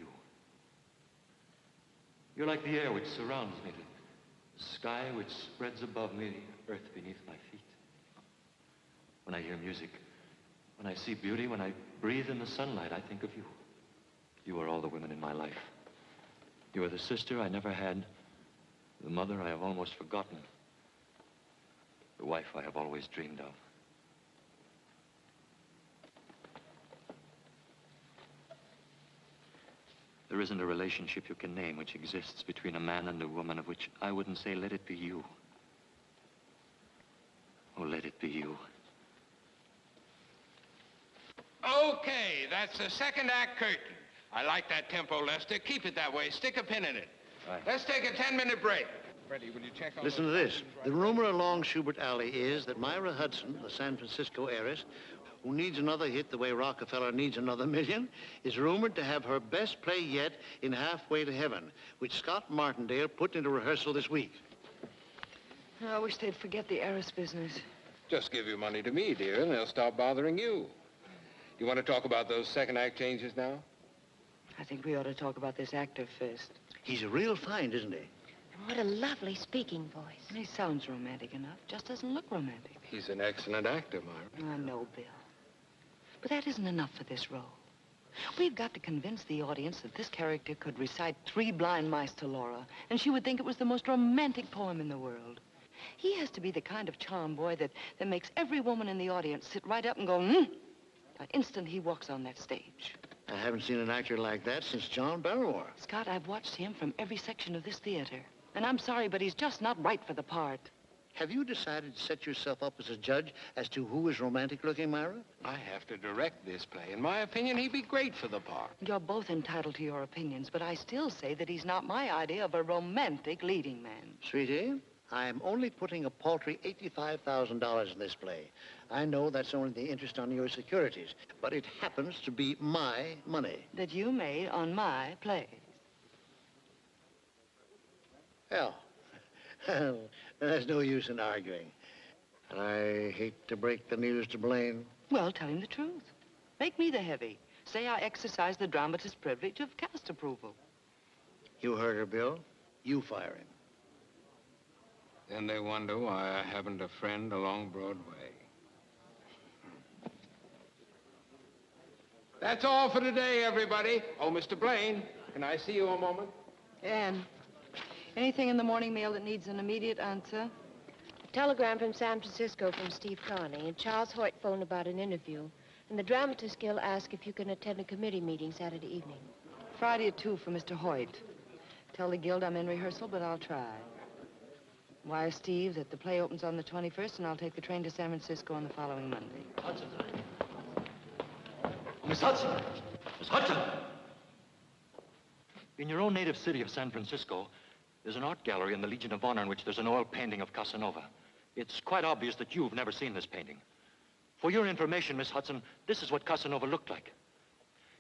you. You're like the air which surrounds me, the sky which spreads above me, the earth beneath my feet. When I hear music, when I see beauty, when I breathe in the sunlight, I think of you. You are all the women in my life. You are the sister I never had, the mother I have almost forgotten, the wife I have always dreamed of. There isn't a relationship you can name which exists between a man and a woman of which I wouldn't say, let it be you. Oh, let it be you. Okay, that's the second act curtain. I like that tempo, Lester. Keep it that way. Stick a pin in it. Right. Let's take a 10-minute break. Freddie, will you check on Listen to this. The rumor along Schubert Alley is that Myra Hudson, the San Francisco heiress, who needs another hit the way Rockefeller needs another million, is rumored to have her best play yet in Halfway to Heaven, which Scott Martindale put into rehearsal this week. I wish they'd forget the heiress business. Just give your money to me, dear, and they'll stop bothering you. You want to talk about those second act changes now? I think we ought to talk about this actor first. He's a real find, isn't he? And what a lovely speaking voice. He sounds romantic enough, just doesn't look romantic. He's an excellent actor, Myra. I know, Bill. But that isn't enough for this role. We've got to convince the audience that this character could recite 3 blind mice to Laura, and she would think it was the most romantic poem in the world. He has to be the kind of charm boy that makes every woman in the audience sit right up and go, the instant he walks on that stage. I haven't seen an actor like that since John Barrymore. Scott, I've watched him from every section of this theater. And I'm sorry, but he's just not right for the part. Have you decided to set yourself up as a judge as to who is romantic looking, Myra? I have to direct this play. In my opinion, he'd be great for the part. You're both entitled to your opinions, but I still say that he's not my idea of a romantic leading man. Sweetie, I am only putting a paltry $85,000 in this play. I know that's only the interest on your securities, but it happens to be my money. That you made on my play. Well, there's no use in arguing. And I hate to break the news to Blaine. Well, tell him the truth. Make me the heavy. Say I exercise the dramatist's privilege of cast approval. You heard her, Bill. You fire him. Then they wonder why I haven't a friend along Broadway. That's all for today, everybody. Oh, Mr. Blaine, can I see you a moment? Anne, anything in the morning mail that needs an immediate answer? A telegram from San Francisco from Steve Carney, and Charles Hoyt phoned about an interview. And the Dramatists Guild asked if you can attend a committee meeting Saturday evening. Friday at 2 for Mr. Hoyt. Tell the Guild I'm in rehearsal, but I'll try. Wire Steve that the play opens on the 21st, and I'll take the train to San Francisco on the following Monday. Hudson. Miss Hudson! Miss Hudson! In your own native city of San Francisco, there's an art gallery in the Legion of Honor in which there's an oil painting of Casanova. It's quite obvious that you've never seen this painting. For your information, Miss Hudson, this is what Casanova looked like.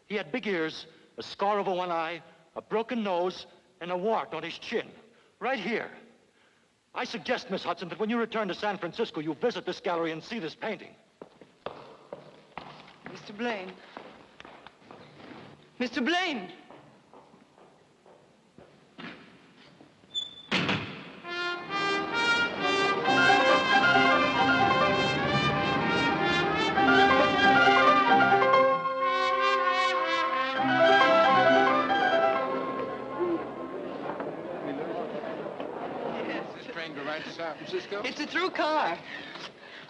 He had big ears, a scar over one eye, a broken nose, and a wart on his chin. Right here. I suggest, Miss Hudson, that when you return to San Francisco, you visit this gallery and see this painting. Mr. Blaine. Mr. Blaine! San Francisco? It's a through car.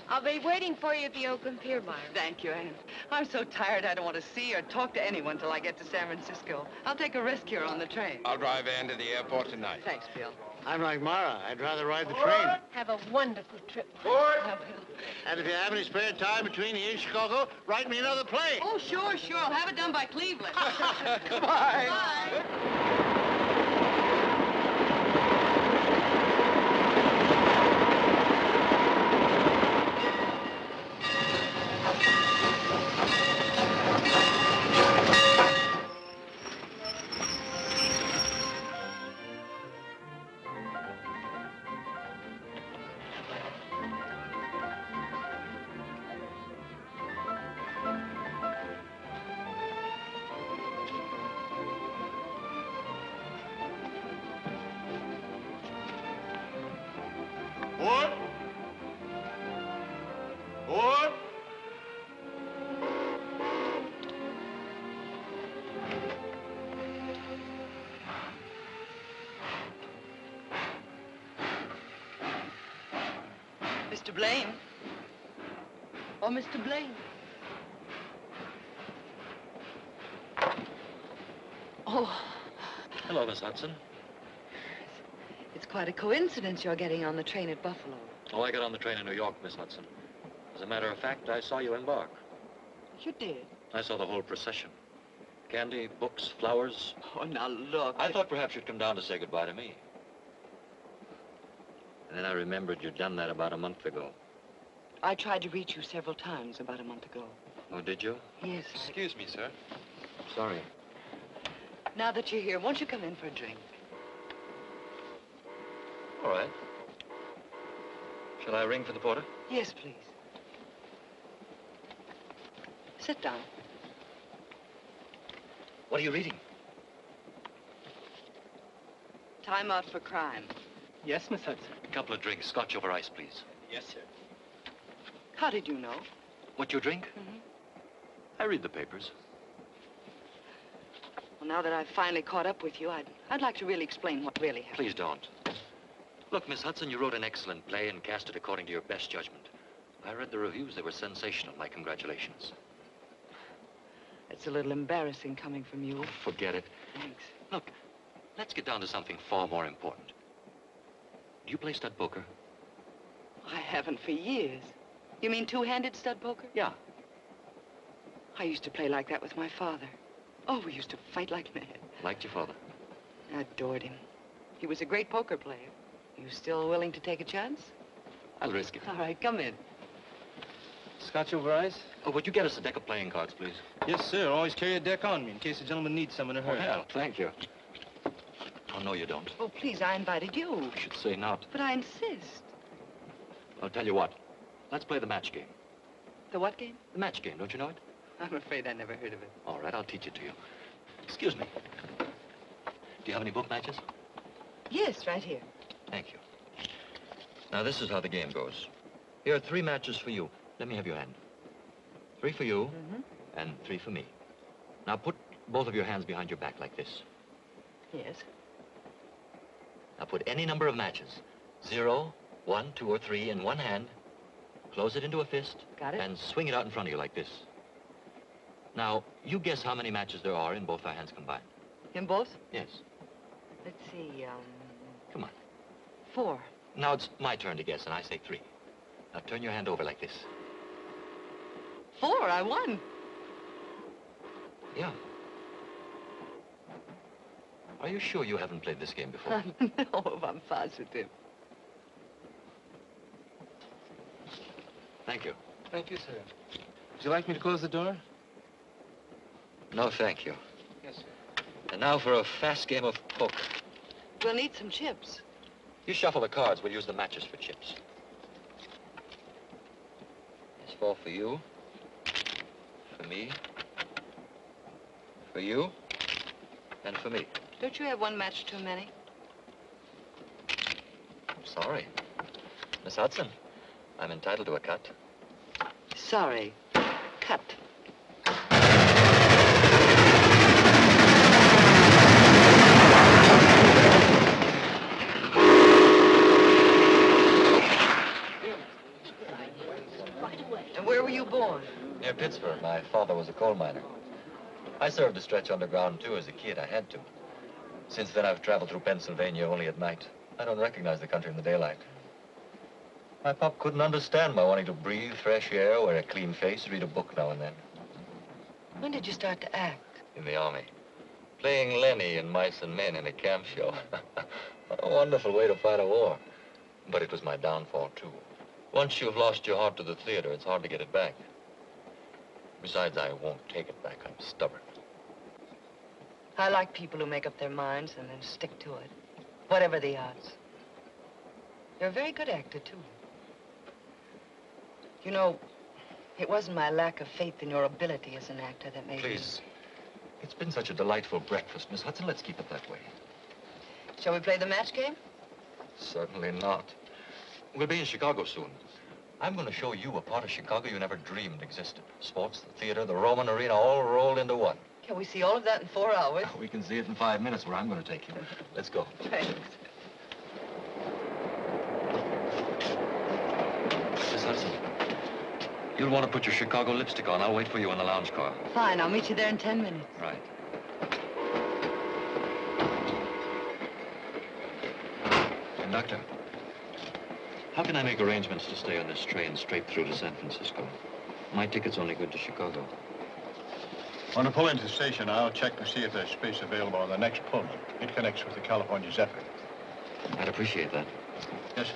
I'll be waiting for you at the Oakland Pier, Myra. Thank you, Anne. I'm so tired I don't want to see or talk to anyone till I get to San Francisco. I'll take a rest here on the train. I'll drive Ann to the airport tonight. Thanks, Bill. I'm like Myra. I'd rather ride the train. Have a wonderful trip. And if you have any spare time between here and Chicago, write me another play. Oh, sure. I'll have it done by Cleveland. Goodbye. Bye. Board? Board? Mr. Blaine. Oh, Mr. Blaine. Oh, Hello, Miss Hudson. it's quite a coincidence you're getting on the train at Buffalo. Oh, I got on the train in New York, Miss Hudson. As a matter of fact, I saw you embark. You did? I saw the whole procession. Candy, books, flowers. Oh, now look. I thought perhaps you'd come down to say goodbye to me. And then I remembered you'd done that about a month ago. I tried to reach you several times about a month ago. Oh, did you? Yes. Excuse me, sir. Sorry. Now that you're here, won't you come in for a drink? All right. Shall I ring for the porter? Yes, please. Sit down. What are you reading? Time Out for Crime. Yes, Miss Hudson. A couple of drinks. Scotch over ice, please. Yes, sir. How did you know? What you drink? Mm-hmm. I read the papers. Well, now that I've finally caught up with you, I'd like to really explain what really happened. Please don't. Look, Miss Hudson, you wrote an excellent play and cast it according to your best judgment. I read the reviews. They were sensational. My congratulations. It's a little embarrassing coming from you. Forget it. Thanks. Look, let's get down to something far more important. Do you play stud poker? I haven't for years. You mean two-handed stud poker? Yeah. I used to play like that with my father. Oh, we used to fight like mad. Liked your father? I adored him. He was a great poker player. You still willing to take a chance? I'll risk it. All right, come in. Scotch over ice? Oh, would you get us a deck of playing cards, please? Yes, sir. Always carry a deck on me in case the gentleman needs some in a hurry. Well, thank you. Oh, no, you don't. Oh, please, I invited you. You should say not. But I insist. I'll tell you what. Let's play the match game. The what game? The match game, don't you know it? I'm afraid I never heard of it. All right, I'll teach it to you. Excuse me. Do you have any book matches? Yes, right here. Thank you. Now, this is how the game goes. Here are 3 matches for you. Let me have your hand. 3 for you, and 3 for me. Now, put both of your hands behind your back like this. Yes. Now, put any number of matches. 0, 1, 2, or 3 in one hand. Close it into a fist. Got it. And swing it out in front of you like this. Now, you guess how many matches there are in both our hands combined. In both? Yes. Let's see, Come on. 4. Now it's my turn to guess, and I say 3. Now turn your hand over like this. 4, I won. Yeah. Are you sure you haven't played this game before? No, I'm positive. Thank you. Thank you, sir. Would you like me to close the door? No, thank you. Yes, sir. And now for a fast game of poker. We'll need some chips. You shuffle the cards. We'll use the matches for chips. There's 4 for you. For me. For you. And for me. Don't you have one match too many? I'm sorry. Miss Hudson, I'm entitled to a cut. Sorry. Cut. And where were you born? Near Pittsburgh. My father was a coal miner. I served a stretch underground, too, as a kid. I had to. Since then, I've traveled through Pennsylvania only at night. I don't recognize the country in the daylight. My pop couldn't understand my wanting to breathe fresh air, wear a clean face, read a book now and then. When did you start to act? In the Army. Playing Lenny in Mice and Men in a camp show. A wonderful way to fight a war. But it was my downfall, too. Once you've lost your heart to the theater, it's hard to get it back. Besides, I won't take it back. I'm stubborn. I like people who make up their minds and then stick to it, whatever the odds. You're a very good actor, too. You know, it wasn't my lack of faith in your ability as an actor that made me... Please. It's been such a delightful breakfast, Miss Hudson. Let's keep it that way. Shall we play the match game? Certainly not. We'll be in Chicago soon. I'm going to show you a part of Chicago you never dreamed existed. Sports, the theater, the Roman arena, all rolled into one. Can we see all of that in 4 hours? We can see it in 5 minutes where I'm going to take you. Let's go. Thanks. Miss Hudson, you'll want to put your Chicago lipstick on. I'll wait for you in the lounge car. Fine, I'll meet you there in 10 minutes. Right. Conductor, how can I make arrangements to stay on this train straight through to San Francisco? My ticket's only good to Chicago. On the pull into the station, I'll check to see if there's space available on the next Pullman. It connects with the California Zephyr. I'd appreciate that. Yes, sir.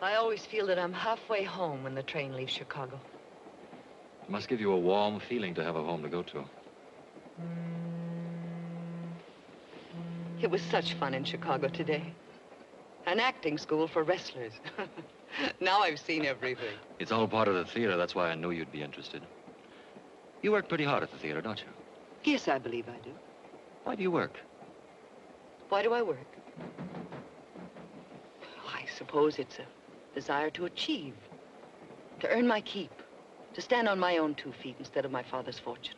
I always feel that I'm halfway home when the train leaves Chicago. It must give you a warm feeling to have a home to go to. It was such fun in Chicago today. An acting school for wrestlers. Now I've seen everything. It's all part of the theater. That's why I knew you'd be interested. You work pretty hard at the theater, don't you? Yes, I believe I do. Why do you work? Why do I work? I suppose it's a desire to achieve, to earn my keep, to stand on my own 2 feet instead of my father's fortune,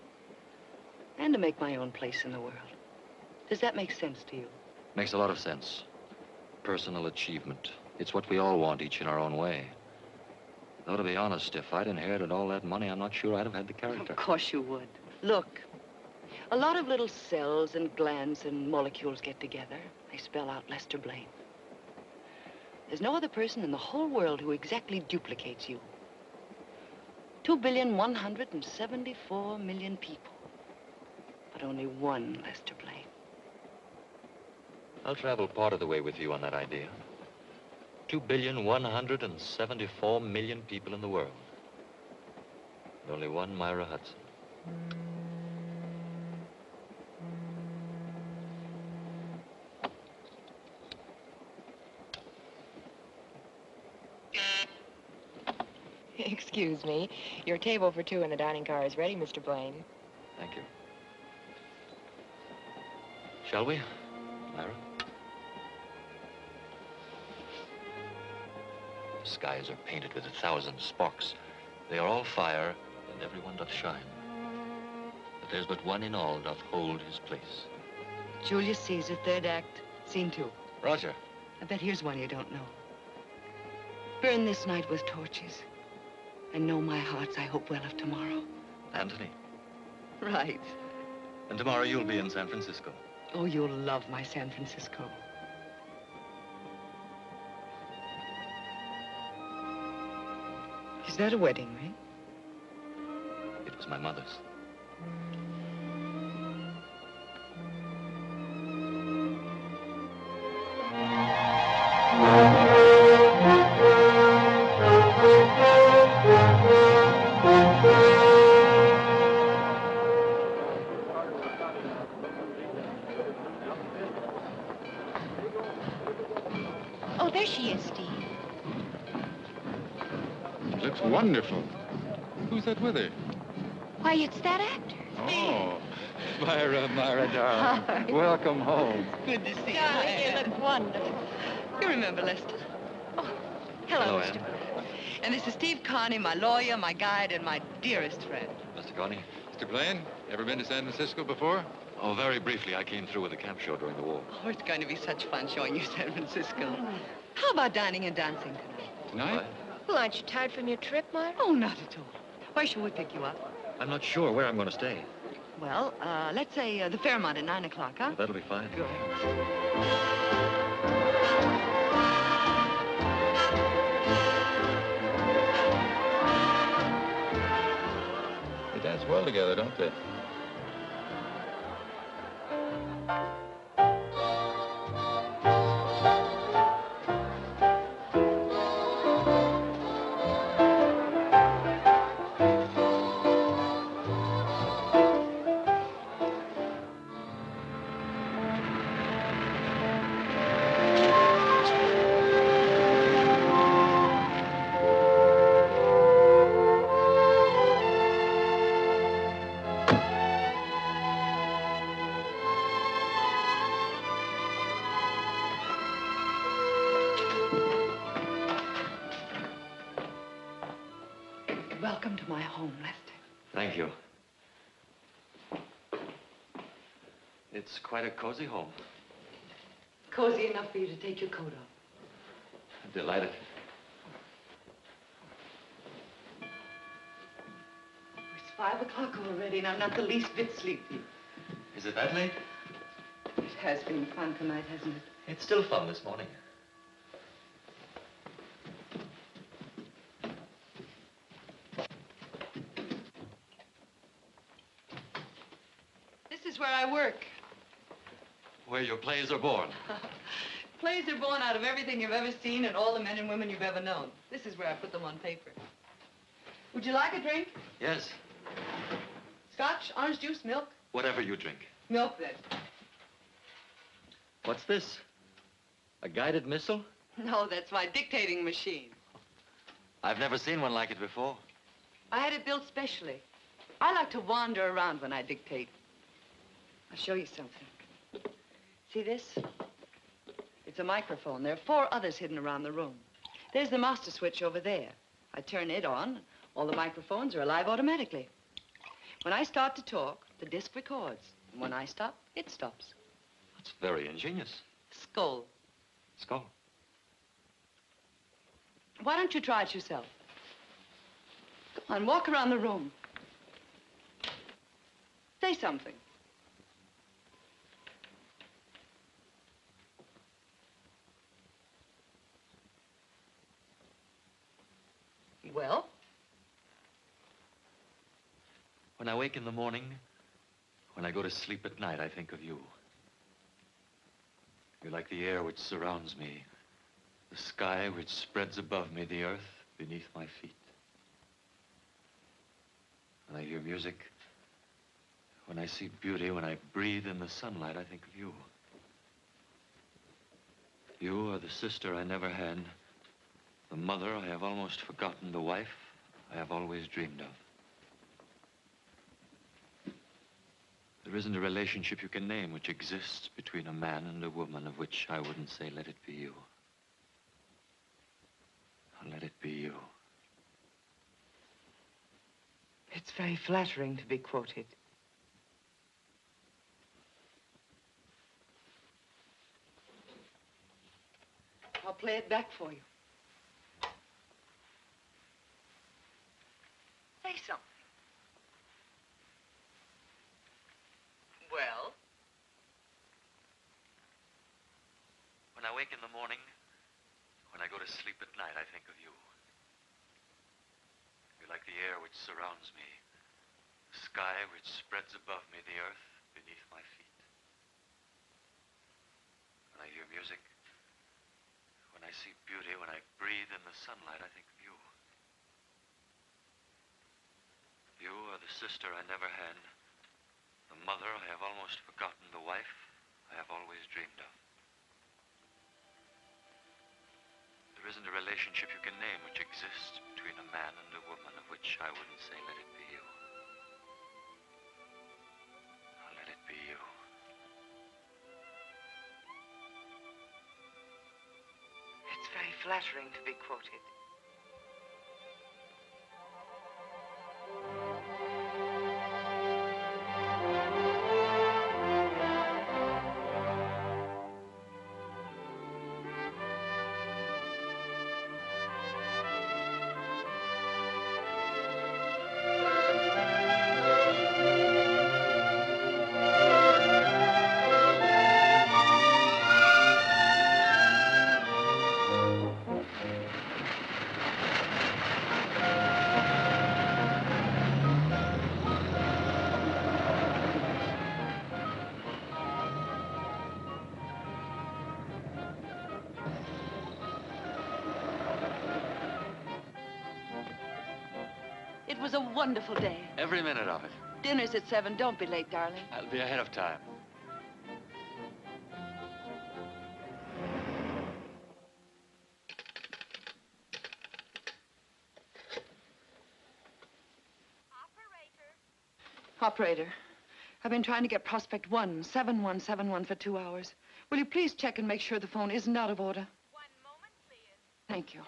and to make my own place in the world. Does that make sense to you? Makes a lot of sense. Personal achievement. It's what we all want, each in our own way. Though, to be honest, if I'd inherited all that money, I'm not sure I'd have had the character. Of course you would. Look, a lot of little cells and glands and molecules get together. They spell out Lester Blaine. There's no other person in the whole world who exactly duplicates you. 2,174,000,000 people, but only one Lester Blaine. I'll travel part of the way with you on that idea. 2,174,000,000 people in the world. And only one Myra Hudson. Excuse me. Your table for 2 in the dining car is ready, Mr. Blaine. Thank you. Shall we, Myra? The skies are painted with 1,000 sparks. They are all fire, and every one doth shine. But there's but one in all doth hold his place. Julius Caesar, 3rd act, scene 2. Roger. I bet here's one you don't know. Burn this night with torches, and know my hearts I hope well of tomorrow. Anthony. Right. And tomorrow you'll be in San Francisco. Oh, you'll love my San Francisco. Is that a wedding ring? It was my mother's. Oh, there she is, Steve. She looks wonderful. Who's that with her? Why, it's that actor. Oh, Myra, darling. Hi. Welcome home. Good to see you. Darling, you look wonderful. You remember Lester? Oh, hello, Hello, Mr. Anne. And this is Steve Carney, my lawyer, my guide, and my dearest friend. Mr. Connie? Mr. Blaine, ever been to San Francisco before? Oh, very briefly. I came through with a camp show during the war. Oh, it's going to be such fun showing you San Francisco. How about dining and dancing tonight? Tonight? Well, aren't you tired from your trip, Myra? Oh, not at all. Where shall we pick you up? I'm not sure where I'm going to stay. Well, let's say the Fairmont at 9 o'clock, huh? That'll be fine. Good. They dance well together, don't they? welcome to my home, Lester. Thank you. It's quite a cozy home. Cozy enough for you to take your coat off. Delighted. It's 5 o'clock already, and I'm not the least bit sleepy. Is it that late? It has been fun tonight, hasn't it? It's still fun this morning. This is where I work. Where your plays are born. Plays are born out of everything you've ever seen and all the men and women you've ever known. This is where I put them on paper. Would you like a drink? Yes, Scotch, orange juice, milk? whatever you drink. Milk, then. What's this? A guided missile? No, that's my dictating machine. I've never seen one like it before. I had it built specially. I like to wander around when I dictate. I'll show you something. See this? It's a microphone. There are 4 others hidden around the room. There's the master switch over there. I turn it on. All the microphones are alive automatically. When I start to talk, the disc records. And when I stop, it stops. That's very ingenious. Skull. Skull. Why don't you try it yourself? Come on, walk around the room. Say something. Well? When I wake in the morning, when I go to sleep at night, I think of you. You're like the air which surrounds me, the sky which spreads above me, the earth beneath my feet. When I hear music, when I see beauty, when I breathe in the sunlight, I think of you. You are the sister I never had, the mother I have almost forgotten, the wife I have always dreamed of. There isn't a relationship you can name which exists between a man and a woman of which I wouldn't say, let it be you. Let it be you. It's very flattering to be quoted. I'll play it back for you. Say something. Well? When I wake in the morning, when I go to sleep at night, I think of you. You're like the air which surrounds me, the sky which spreads above me, the earth beneath my feet. When I hear music, when I see beauty, when I breathe in the sunlight, I think of you. You are the sister I never had, the mother I have almost forgotten, the wife I have always dreamed of. There isn't a relationship you can name which exists between a man and a woman of which I wouldn't say, let it be you. Let it be you. It's very flattering to be quoted. It was a wonderful day. Every minute of it. Dinner's at 7. Don't be late, darling. I'll be ahead of time. Operator, I've been trying to get Prospect 17171 for 2 hours. Will you please check and make sure the phone isn't out of order? 1 moment, please. Thank you.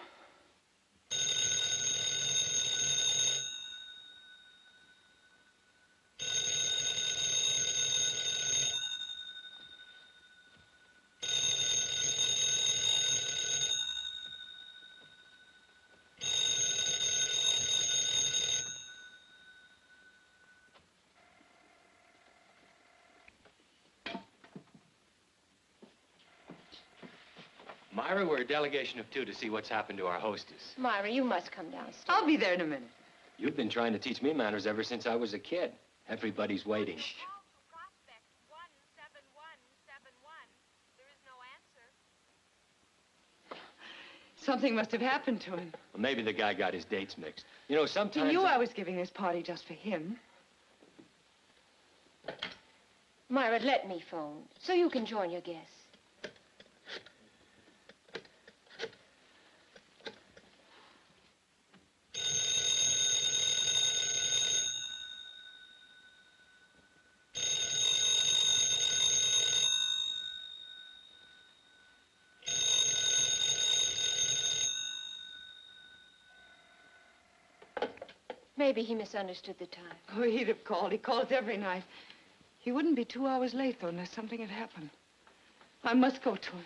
Myra, we're a delegation of 2 to see what's happened to our hostess. Myra, you must come downstairs. I'll be there in a minute. You've been trying to teach me manners ever since I was a kid. Everybody's waiting. Prospect 17171. There is no answer. Something must have happened to him. Well, maybe the guy got his dates mixed. You know, sometimes... He knew I was giving this party just for him. Myra, let me phone so you can join your guests. Maybe he misunderstood the time. Oh, he'd have called. He calls every night. He wouldn't be 2 hours late, though, unless something had happened. I must go to him.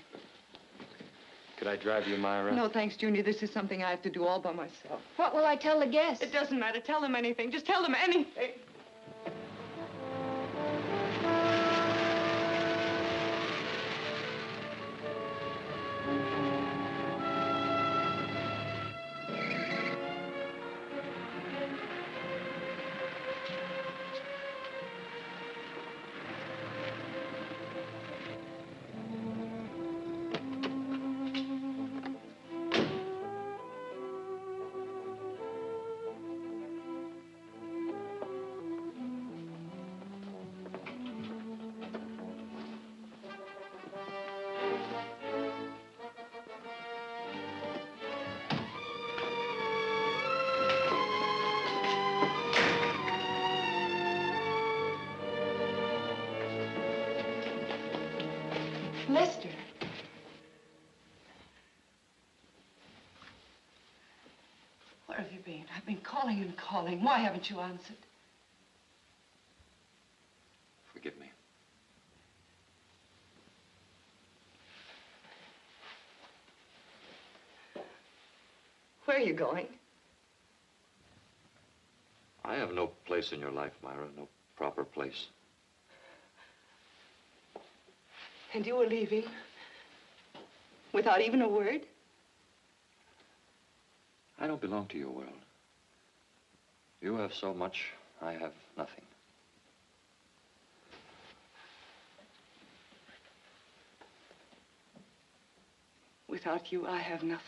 Could I drive you, Myra? No, thanks, Junior. This is something I have to do all by myself. What will I tell the guests? It doesn't matter. Tell them anything. Just tell them anything. Lester. Where have you been? I've been calling and calling. Why haven't you answered? Forgive me. Where are you going? I have no place in your life, Myra. No proper place. And you were leaving? Without even a word? I don't belong to your world. You have so much, I have nothing. Without you, I have nothing.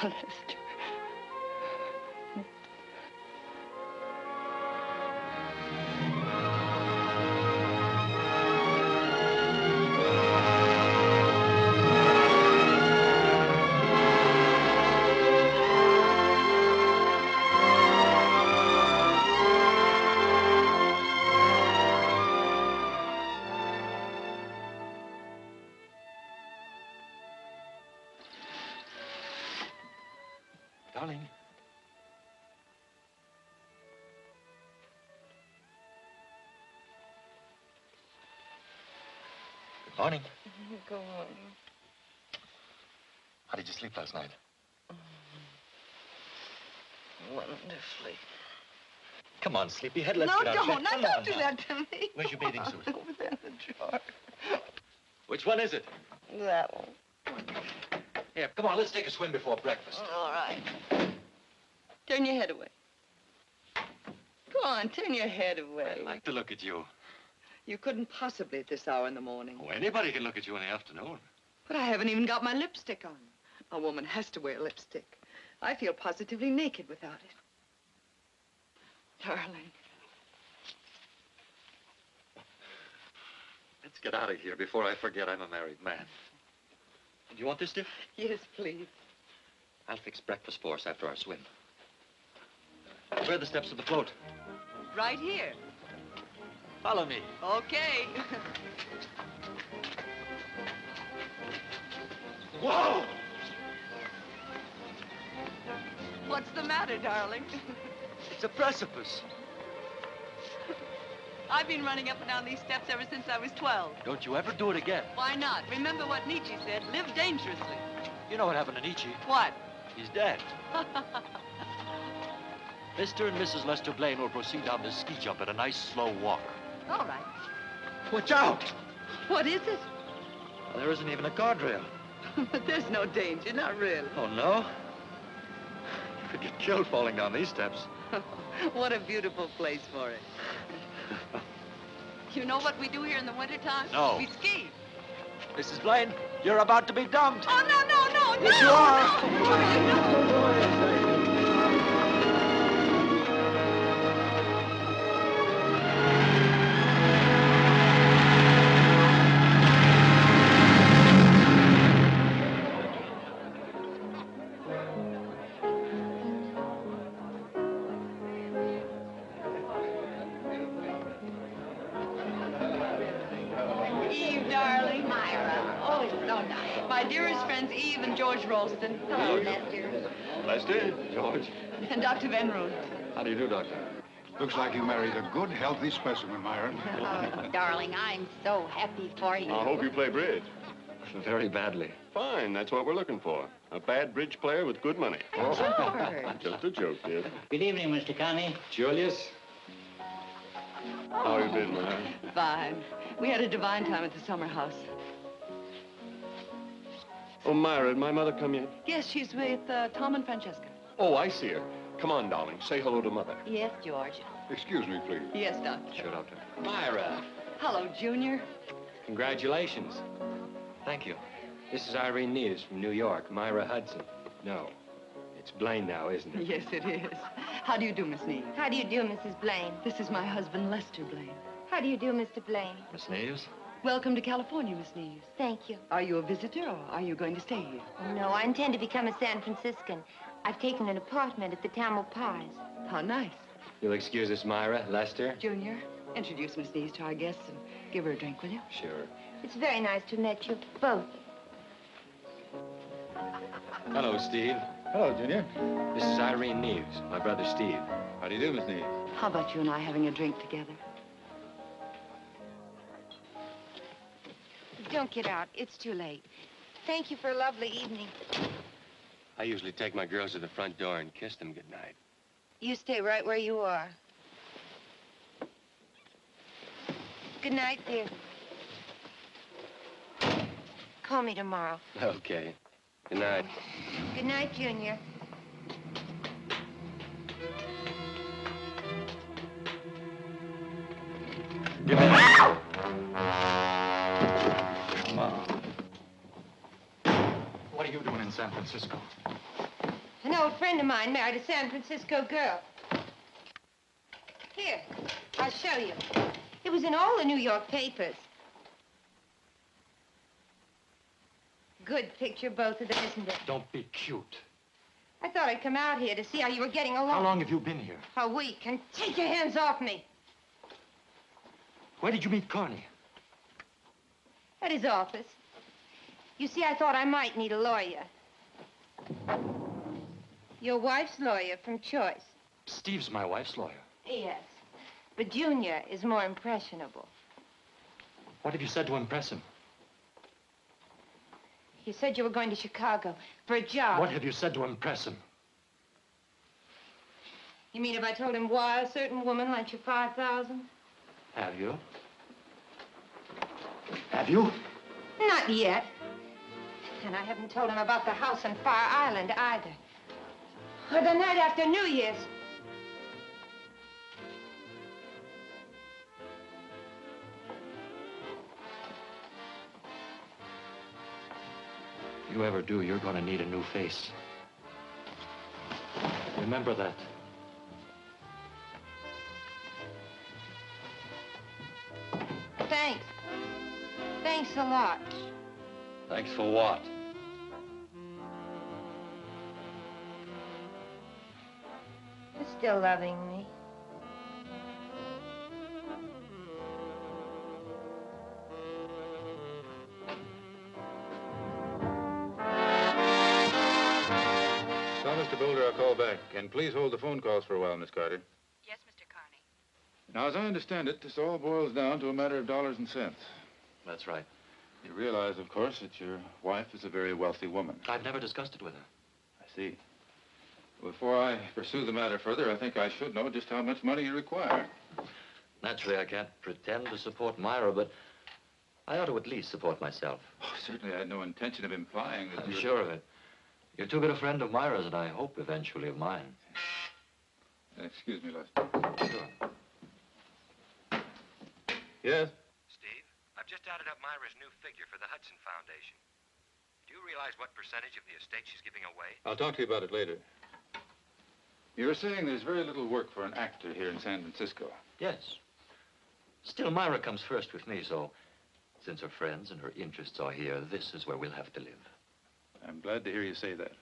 Lester. Darling. Good morning. Go on. How did you sleep last night? Wonderfully. Come on, sleepyhead, let's No, get out don't. of bed. Now, Come don't on, do now. that to me. Where's your bathing suit? Over there in the drawer. Which one is it? That one. Here, come on, let's take a swim before breakfast. All right. Turn your head away. Go on, turn your head away. I like to look at you. You couldn't possibly at this hour in the morning. Oh, anybody can look at you in the afternoon. But I haven't even got my lipstick on. A woman has to wear lipstick. I feel positively naked without it. Darling. Let's get out of here before I forget I'm a married man. Do you want this, dear? Yes, please. I'll fix breakfast for us after our swim. Where are the steps to the float? Right here. Follow me. Okay. Whoa! What's the matter, darling? It's a precipice. I've been running up and down these steps ever since I was 12. Don't you ever do it again. Why not? Remember what Nietzsche said, live dangerously. You know what happened to Nietzsche? What? He's dead. Mr. and Mrs. Lester Blaine will proceed down this ski jump at a nice, slow walk. All right. Watch out! What is it? Well, there isn't even a guardrail. But there's no danger, not really. Oh, no? You could get killed falling down these steps. What a beautiful place for it. You know what we do here in the wintertime? No. We ski. Mrs. Blaine, you're about to be dumped. Oh, no, Yes, you are. Eve, darling. Myra. Oh, it's so nice. My dearest friends, Eve and George Ralston. Hello, Lester. Lester? George? And Dr. Van Roon. How do you do, Doctor? Looks like you married a good, healthy specimen, Myron. Oh, darling, I'm so happy for you. I hope you play bridge. Very badly. Fine, that's what we're looking for. A bad bridge player with good money. Just a joke, kid. Good evening, Mr. Connie. Julius? How you been, Myron? Fine. We had a divine time at the summer house. Oh, Myra, did my mother come yet? Yes, she's with Tom and Francesca. Oh, I see her. Come on, darling. Say hello to Mother. Yes, George. Excuse me, please. Yes, Doctor. Sure, Doctor. Myra. Hello, Junior. Congratulations. Thank you. This is Irene Neves from New York. Myra Hudson. No. It's Blaine now, isn't it? Yes, it is. How do you do, Miss Neves? How do you do, Mrs. Blaine? This is my husband, Lester Blaine. How do you do, Mr. Blaine? Miss Neves? Welcome to California, Miss Neves. Thank you. Are you a visitor, or are you going to stay here? No, I intend to become a San Franciscan. I've taken an apartment at the Tamil Pies. How nice. You'll excuse us, Myra. Lester? Junior, introduce Miss Neves to our guests and give her a drink, will you? Sure. It's very nice to meet you both. Hello, Steve. Hello, Junior. This is Irene Neves, my brother Steve. How do you do, Miss Neves? How about you and I having a drink together? Don't get out. It's too late. Thank you for a lovely evening. I usually take my girls to the front door and kiss them goodnight. You stay right where you are. Good night, dear. Call me tomorrow. Okay. Good night. Good night, Junior. Give me that. Mom. What are you doing in San Francisco? An old friend of mine married a San Francisco girl. Here, I'll show you. It was in all the New York papers. Good picture, both of them, isn't it? Don't be cute. I thought I'd come out here to see how you were getting along. How long have you been here? A week, and take your hands off me. Where did you meet Carney? At his office. You see, I thought I might need a lawyer. Your wife's lawyer from choice. Steve's my wife's lawyer. Yes. But Junior is more impressionable. What have you said to impress him? You said you were going to Chicago for a job. What have you said to impress him? You mean if I told him why a certain woman lent you $5,000? Have you? Have you? Not yet. And I haven't told him about the house on Fire Island either. Or the night after New Year's. If you ever do, you're going to need a new face. Remember that. Thanks. Thanks a lot. Thanks for what? For still loving me. Tell Mr. Boulder I'll call back. And please hold the phone calls for a while, Miss Carter. Yes, Mr. Carney. Now, as I understand it, this all boils down to a matter of dollars and cents. That's right. You realize, of course, that your wife is a very wealthy woman. I've never discussed it with her. I see. Before I pursue the matter further, I think I should know just how much money you require. Naturally, I can't pretend to support Myra, but I ought to at least support myself. Oh, certainly, I had no intention of implying that I'm you... sure of it. You're too good a friend of Myra's, and I hope eventually of mine. Excuse me, Lester. Sure. Yes? Steve, I've just added up Myra's new figure for the Hudson Foundation. Do you realize what percentage of the estate she's giving away? I'll talk to you about it later. You were saying there's very little work for an actor here in San Francisco. Yes. Still, Myra comes first with me, so since her friends and her interests are here, this is where we'll have to live. I'm glad to hear you say that.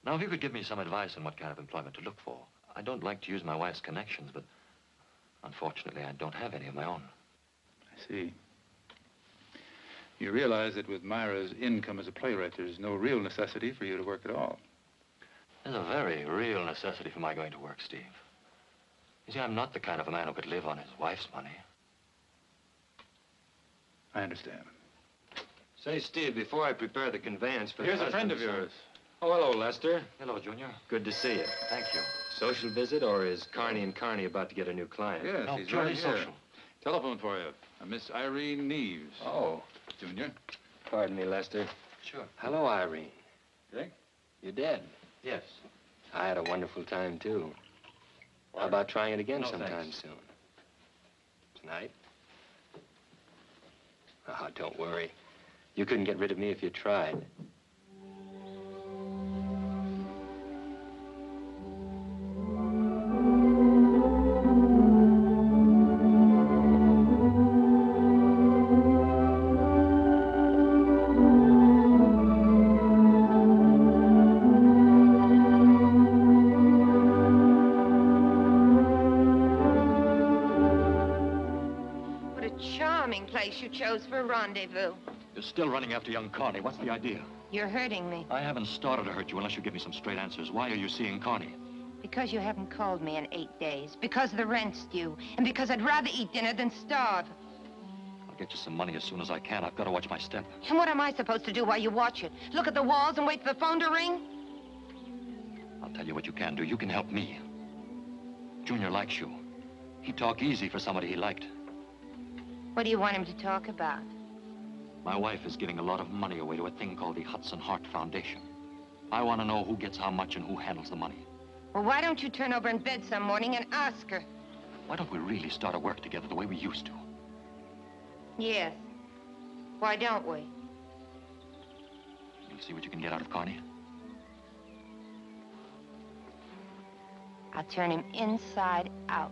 Now, if you could give me some advice on what kind of employment to look for. I don't like to use my wife's connections, but unfortunately, I don't have any of my own. I see. You realize that with Myra's income as a playwright, there's no real necessity for you to work at all. There's a very real necessity for my going to work, Steve. You see, I'm not the kind of a man who could live on his wife's money. I understand. Say, Steve, before I prepare the conveyance for Here's the a friend of husband, yours. Oh, hello, Lester. Hello, Junior. Good to see you. Thank you. Social visit, or is Carney and Carney about to get a new client? Yes, No, he's purely right here. social. Telephone for you. Miss Irene Neves. Oh, Junior. pardon me, Lester. Sure. Hello, Irene. Dick? You dead? Yes. I had a wonderful time, too. How about trying it again No, sometime thanks. soon? Tonight? Oh, don't worry. You couldn't get rid of me if you tried. What a charming place you chose for a rendezvous. You're still running after young Carney. What's the idea? You're hurting me I haven't started to hurt you unless you give me some straight answers. Why are you seeing Carney? because you haven't called me in 8 days, because the rent's due, and because I'd rather eat dinner than starve. I'll get you some money as soon as I can. I've got to watch my step. And what am I supposed to do while you watch it? Look at the walls and wait for the phone to ring? I'll tell you what you can do. You can help me. Junior likes you. He'd talk easy for somebody he liked. What do you want him to talk about? My wife is giving a lot of money away to a thing called the Hudson Heart Foundation. I want to know who gets how much and who handles the money. Well, why don't you turn over in bed some morning and ask her? Why don't we really start to work together the way we used to? Yes. Why don't we? You'll see what you can get out of Carney. I'll turn him inside out.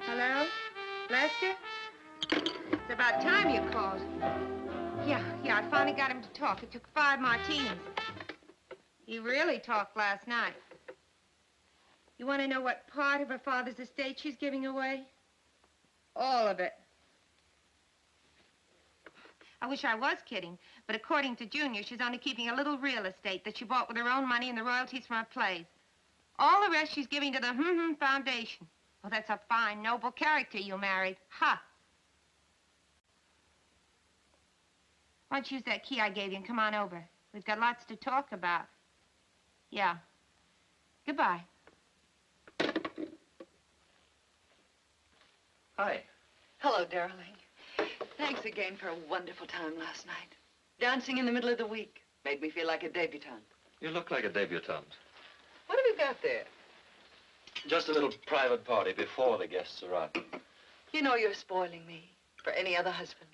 Hello? Lester? It's about time you called. Yeah, I finally got him to talk. It took 5 martinis. He really talked last night. You want to know what part of her father's estate she's giving away? All of it. I wish I was kidding, but according to Junior, she's only keeping a little real estate that she bought with her own money and the royalties from her plays. All the rest she's giving to the Foundation. Well, that's a fine, noble character you married. Ha! Why don't you use that key I gave you and come on over? We've got lots to talk about. Yeah. Goodbye. Hi. Hello, darling. Thanks again for a wonderful time last night. Dancing in the middle of the week made me feel like a debutante. You look like a debutante. What have you got there? Just a little private party before the guests arrive. You know you're spoiling me for any other husband.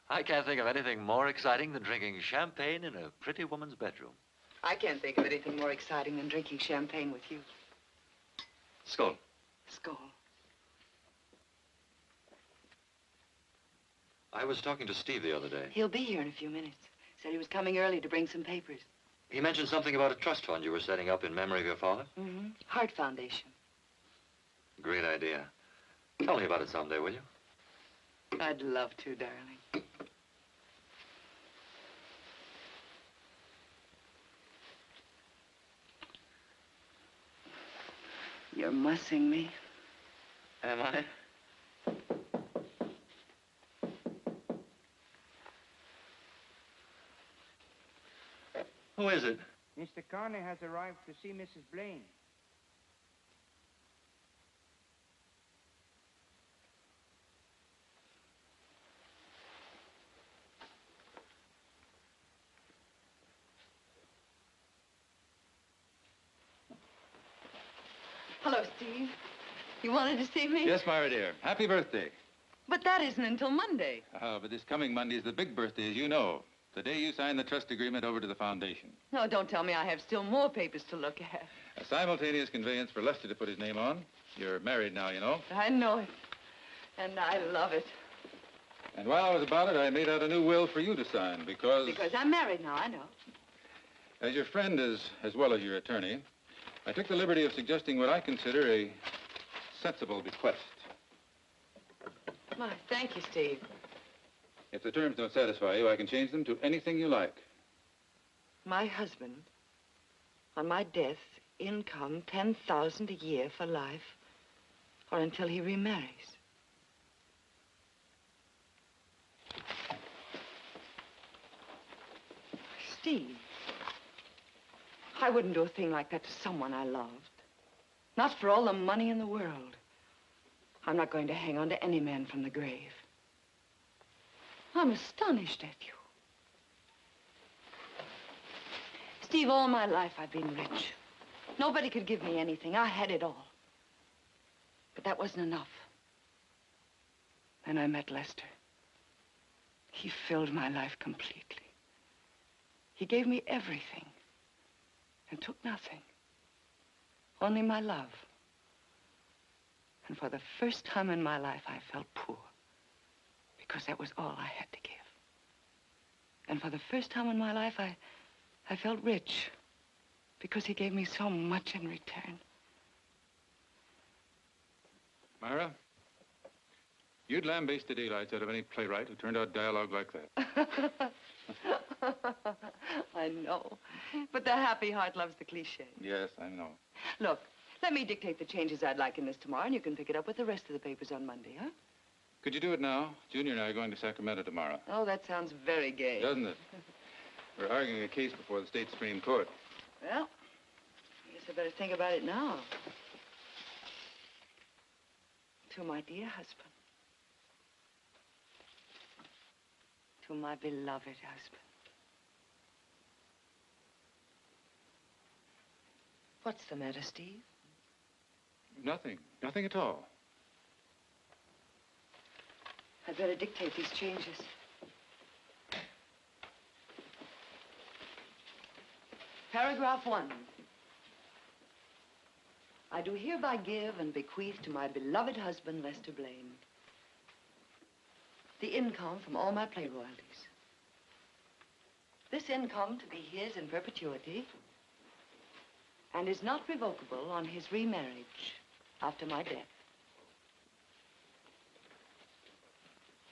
I can't think of anything more exciting than drinking champagne in a pretty woman's bedroom. I can't think of anything more exciting than drinking champagne with you. Skål. Skål. I was talking to Steve the other day. He'll be here in a few minutes. Said he was coming early to bring some papers. He mentioned something about a trust fund you were setting up in memory of your father. Mm-hmm. Heart Foundation. Great idea. Tell me about it someday, will you? I'd love to, darling. You're mussing me. Am I? Who is it? Mr. Carney has arrived to see Mrs. Blaine. Hello, Steve. You wanted to see me? Yes, Myra, dear. Happy birthday. But that isn't until Monday. But this coming Monday is the big birthday, as you know. The day you sign the trust agreement over to the foundation. No, don't tell me I have still more papers to look at. A simultaneous conveyance for Lester to put his name on. You're married now, you know. I know it. And I love it. And while I was about it, I made out a new will for you to sign because... Because I'm married now, I know. As your friend as well as your attorney, I took the liberty of suggesting what I consider a sensible bequest. My, thank you, Steve. If the terms don't satisfy you, I can change them to anything you like. My husband, on my death, income $10,000 a year for life, or until he remarries. Steve, I wouldn't do a thing like that to someone I loved. Not for all the money in the world. I'm not going to hang on to any man from the grave. I'm astonished at you. Steve, all my life I've been rich. Nobody could give me anything. I had it all. But that wasn't enough. Then I met Lester. He filled my life completely. He gave me everything and took nothing. Only my love. And for the first time in my life, I felt poor. Because that was all I had to give. And for the first time in my life, I felt rich. Because he gave me so much in return. Myra, you'd lambaste the daylights out of any playwright who turned out dialogue like that. I know. But the happy heart loves the cliche. Yes, I know. Look, let me dictate the changes I'd like in this tomorrow, and you can pick it up with the rest of the papers on Monday, huh? Could you do it now? Junior and I are going to Sacramento tomorrow. Oh, that sounds very gay. Doesn't it? We're arguing a case before the state Supreme Court. Well, I guess I better think about it now. To my dear husband. To my beloved husband. What's the matter, Steve? Nothing. Nothing at all. I'd better dictate these changes. Paragraph 1. I do hereby give and bequeath to my beloved husband, Lester Blaine, the income from all my play royalties. This income to be his in perpetuity and is not revocable on his remarriage after my death.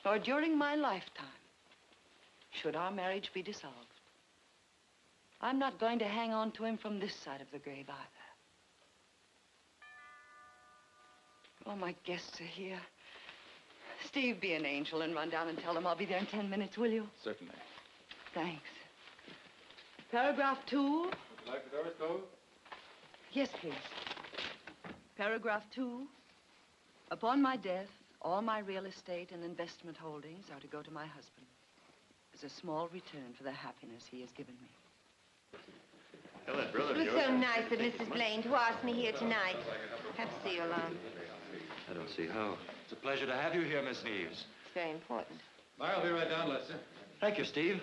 Nor during my lifetime, should our marriage be dissolved. I'm not going to hang on to him from this side of the grave either. Oh, my guests are here. Steve, be an angel and run down and tell them I'll be there in 10 minutes, will you? Certainly. Thanks. Paragraph 2. Would you like the doors closed? Yes, please. Paragraph 2. Upon my death, all my real estate and investment holdings are to go to my husband as a small return for the happiness he has given me. Tell that brother It was so nice of Mrs. Blaine to ask me here tonight. Have to see you alone. I don't see how. It's a pleasure to have you here, Miss Neves. It's very important. I'll be right down, Lester. Thank you, Steve.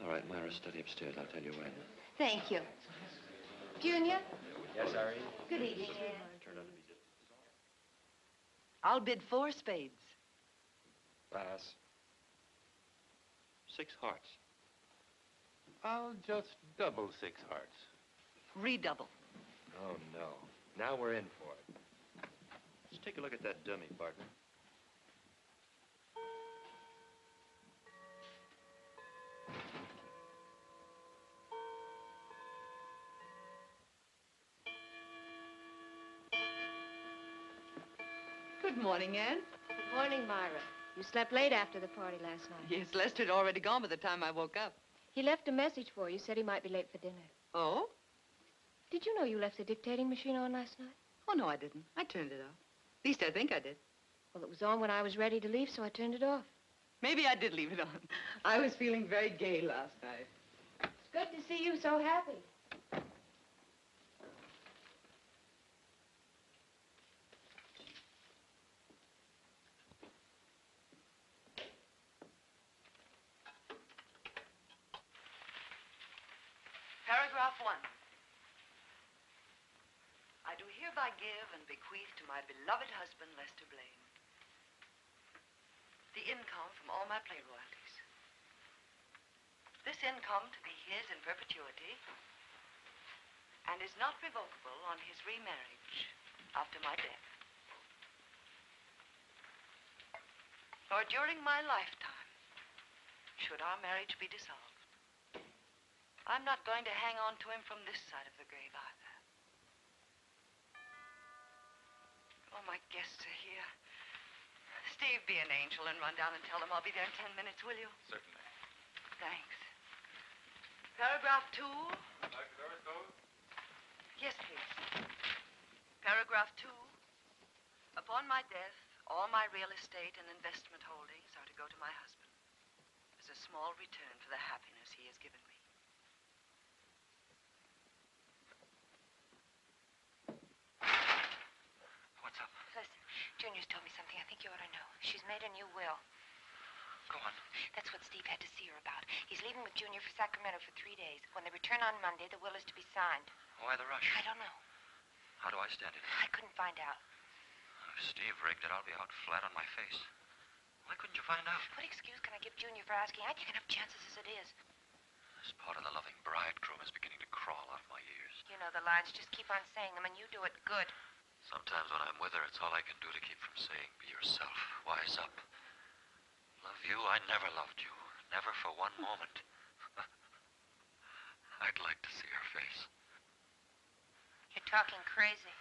All right, Myra, study upstairs. I'll tell you when. Thank you. Junior? Yes, Irene? Good evening, Anne. I'll bid 4 spades. Pass. 6 hearts. I'll just double 6 hearts. Redouble. Oh, no. Now we're in for it. Let's take a look at that dummy, partner. Good morning, Anne. Good morning, Myra. You slept late after the party last night. Yes, Lester had already gone by the time I woke up. He left a message for you, said he might be late for dinner. Oh? Did you know you left the dictating machine on last night? Oh, no, I didn't. I turned it off. At least I think I did. Well, it was on when I was ready to leave, so I turned it off. Maybe I did leave it on. I was feeling very gay last night. It's good to see you so happy. Paragraph 1. I do hereby give and bequeath to my beloved husband, Lester Blaine, the income from all my play royalties. This income to be his in perpetuity and is not revocable on his remarriage after my death. Nor during my lifetime should our marriage be dissolved. I'm not going to hang on to him from this side of the grave either. Oh, my guests are here. Steve, be an angel and run down and tell them I'll be there in 10 minutes, will you? Certainly. Thanks. Paragraph 2. Dr. Doris goes? Yes, please. Paragraph 2. Upon my death, all my real estate and investment holdings are to go to my husband as a small return for the happiness he has given me. What's up? Listen, Junior's told me something I think you ought to know. She's made a new will. Go on. That's what Steve had to see her about. He's leaving with Junior for Sacramento for 3 days. When they return on Monday, the will is to be signed. Why the rush? I don't know. How do I stand it? I couldn't find out. If Steve rigged it, I'll be out flat on my face. Why couldn't you find out? What excuse can I give Junior for asking? I take enough chances as it is. This part of the loving bridegroom is beginning to crawl out of my ears. You know the lines. Just keep on saying them, and you do it good. Sometimes when I'm with her, it's all I can do to keep from saying, be yourself, wise up. Love you, I never loved you. Never for one moment. I'd like to see her face. You're talking crazy.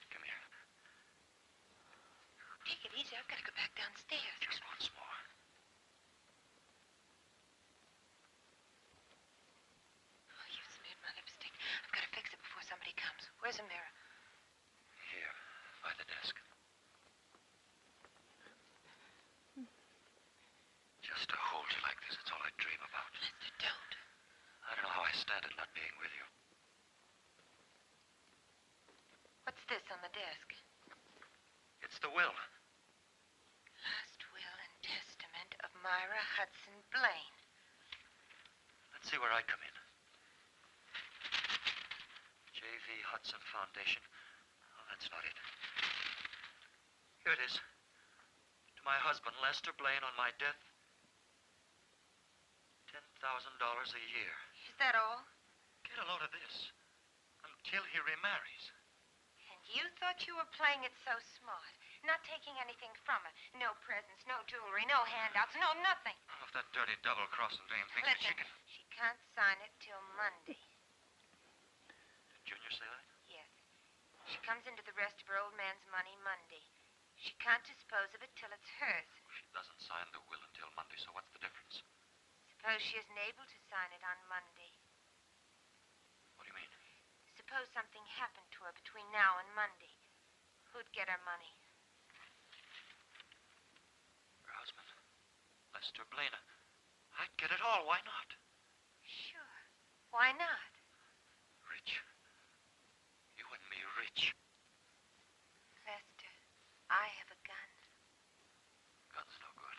Come here. Take it easy. I've got to go back downstairs. Just once more. Oh, you smeared my lipstick. I've got to fix it before somebody comes. Where's a mirror? Here, by the desk. Just to hold you like this, it's all I dream about. Lester, don't. I don't know how I stand it not being with you. What's this on the desk? It's the will. Last will and testament of Myra Hudson Blaine. Let's see where I come in. J.V. Hudson Foundation. Oh, that's not it. Here it is. To my husband, Lester Blaine, on my death, $10,000 a year. Is that all? Get a load of this. Until he remarries. And you thought you were playing it so smart. Not taking anything from her. No presents, no jewelry, no handouts, no nothing. Oh, if that dirty double-crossing dame thinks that Listen, she can't sign it till Monday. Did Junior say that? Yes. She comes into the rest of her old man's money Monday. She can't dispose of it till it's hers. Well, she doesn't sign the will until Monday, so what's the difference? Suppose she isn't able to sign it on Monday. What do you mean? Suppose something happened to her between now and Monday. Who'd get her money? Her husband, Lester Blaine. I'd get it all. Why not? Sure. Why not? Rich. You and me rich. Lester, I have a gun. Gun's no good.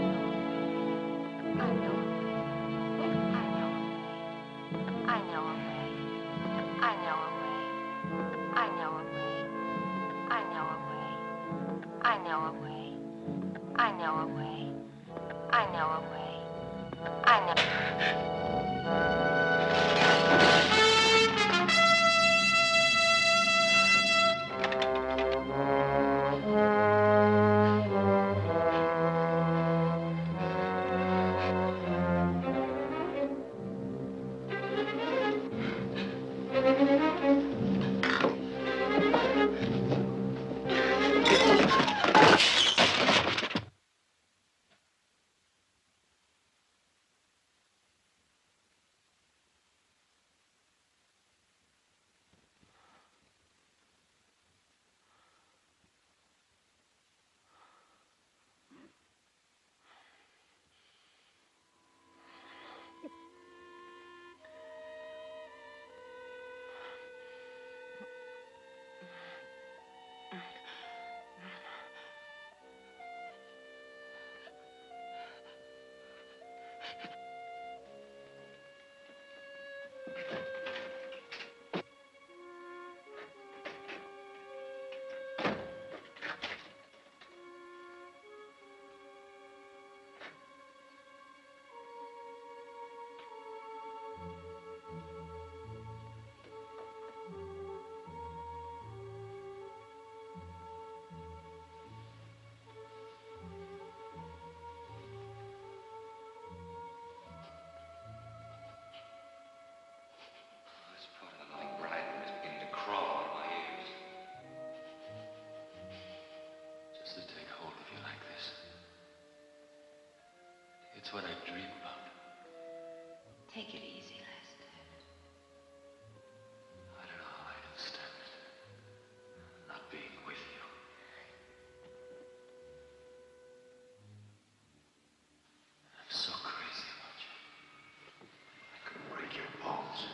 It's what I dream about. Take it easy, Lester. I don't know how I understand it. Not being with you. I'm so crazy about you. I could break your bones.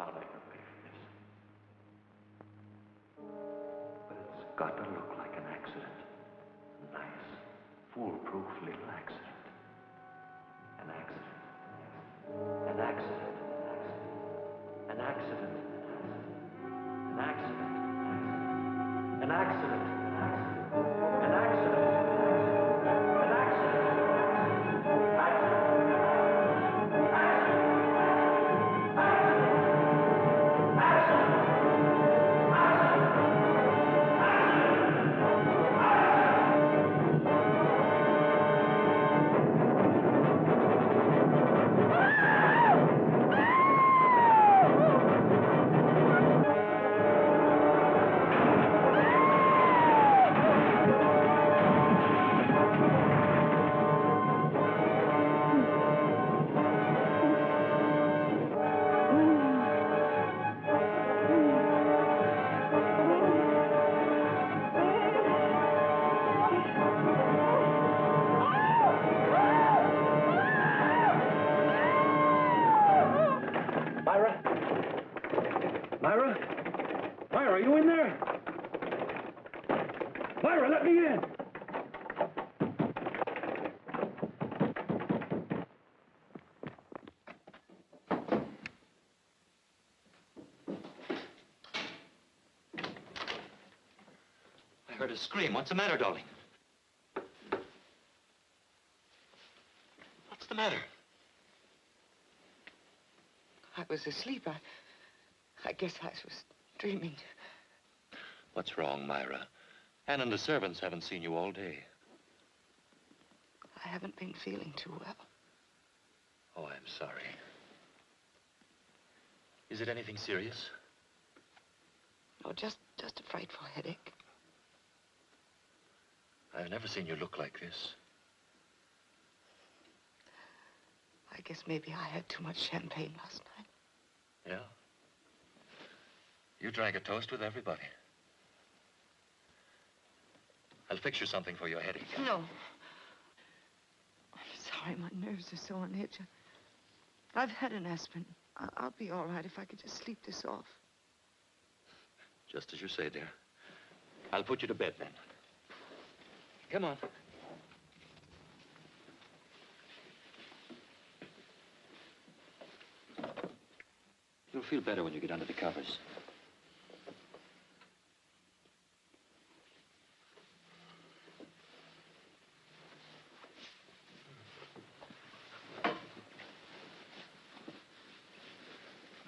I'll make her pay for this. But it's got to look like an accident. A nice, foolproof little accident. An accident. An accident. An accident. An accident. An accident. An accident. An Myra? Myra, are you in there? Myra, let me in! I heard a scream. What's the matter, darling? What's the matter? I was asleep. I guess I was dreaming. What's wrong, Myra? Ann and the servants haven't seen you all day. I haven't been feeling too well. Oh, I'm sorry. Is it anything serious? No, just a frightful headache. I've never seen you look like this. I guess maybe I had too much champagne last night. Yeah? You drank a toast with everybody. I'll fix you something for your headache. No. I'm sorry, my nerves are so on edge. I've had an aspirin. I'll be all right if I could just sleep this off. Just as you say, dear. I'll put you to bed then. Come on. You'll feel better when you get under the covers.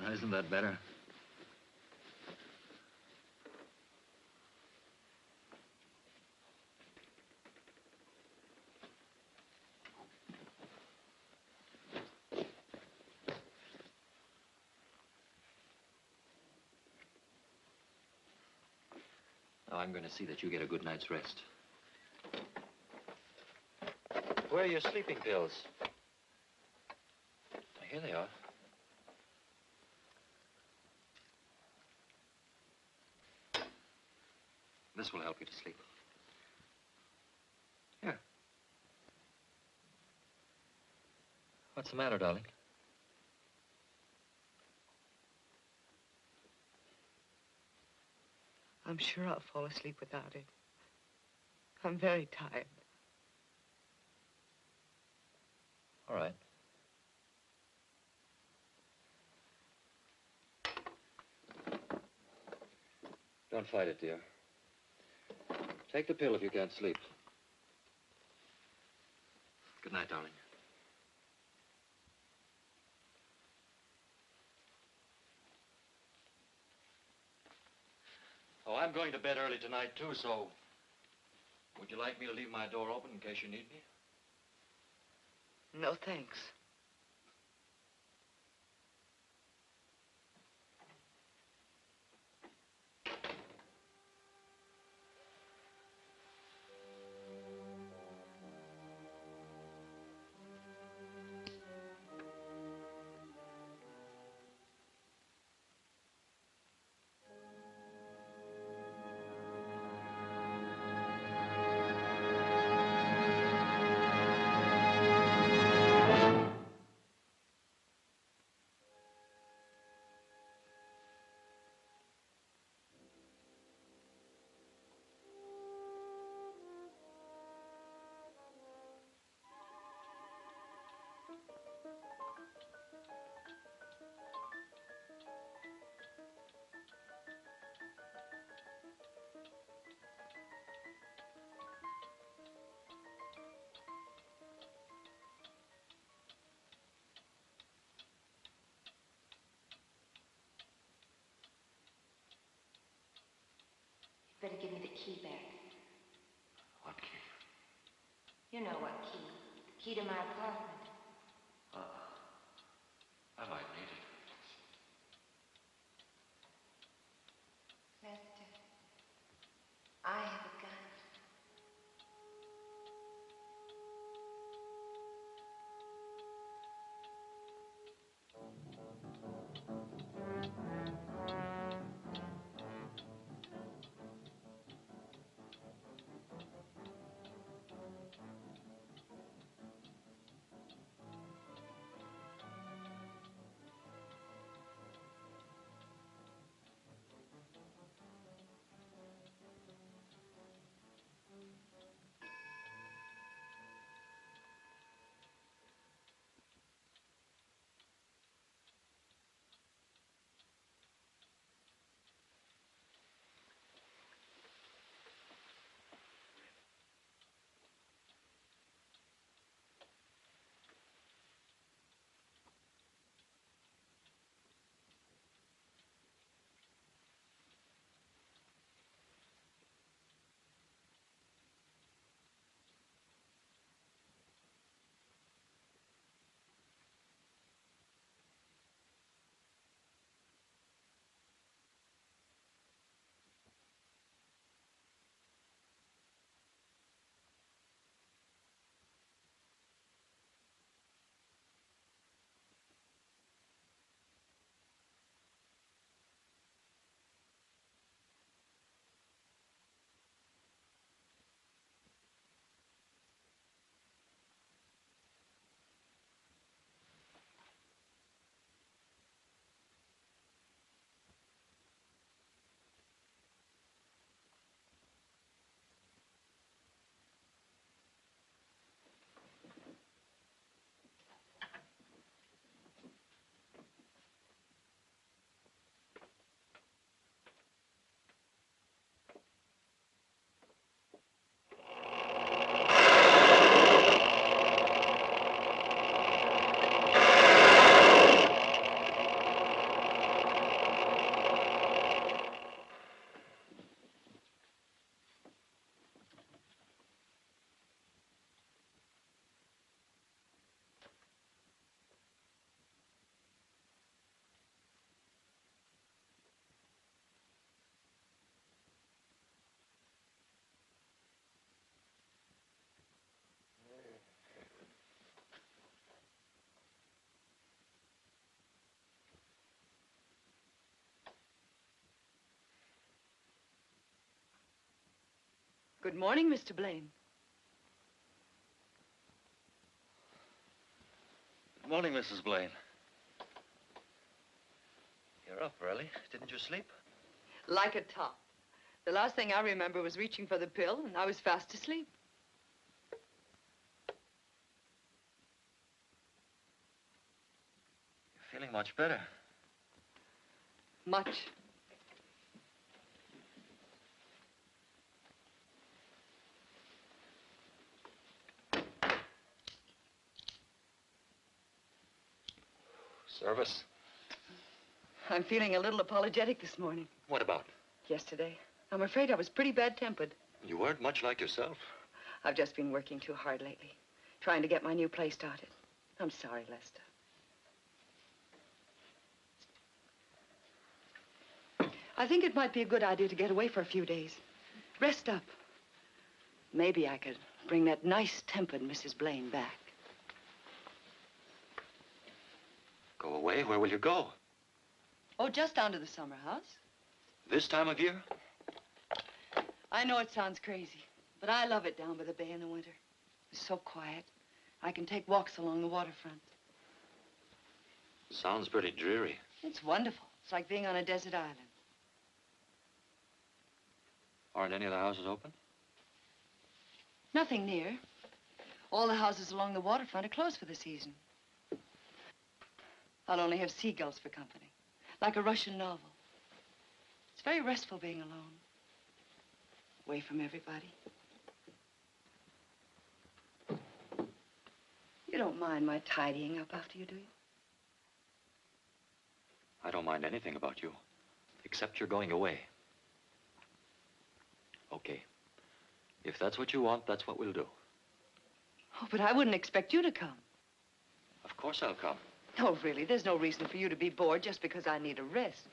Now, isn't that better? Now, I'm going to see that you get a good night's rest. Where are your sleeping pills? Here they are. This will help you to sleep. Here. What's the matter, darling? I'm sure I'll fall asleep without it. I'm very tired. All right. Don't fight it, dear. Take the pill if you can't sleep. Good night, darling. Oh, I'm going to bed early tonight, too, so... Would you like me to leave my door open in case you need me? No, thanks. Better give me the key back. What key? You know what key. The key to my apartment. I might need it. Lester, I have a gun. Good morning, Mr. Blaine. Good morning, Mrs. Blaine. You're up early. Didn't you sleep? Like a top. The last thing I remember was reaching for the pill, and I was fast asleep. You're feeling much better. Much. Service? I'm feeling a little apologetic this morning. What about? Yesterday. I'm afraid I was pretty bad-tempered. You weren't much like yourself. I've just been working too hard lately, trying to get my new play started. I'm sorry, Lester. I think it might be a good idea to get away for a few days. Rest up. Maybe I could bring that nice-tempered Mrs. Blaine back. Go away? Where will you go? Oh, just down to the summer house. This time of year? I know it sounds crazy, but I love it down by the bay in the winter. It's so quiet. I can take walks along the waterfront. Sounds pretty dreary. It's wonderful. It's like being on a desert island. Aren't any of the houses open? Nothing near. All the houses along the waterfront are closed for the season. I'll only have seagulls for company, like a Russian novel. It's very restful being alone, away from everybody. You don't mind my tidying up after you, do you? I don't mind anything about you, except you're going away. Okay. If that's what you want, that's what we'll do. Oh, but I wouldn't expect you to come. Of course I'll come. No, really, there's no reason for you to be bored just because I need a rest.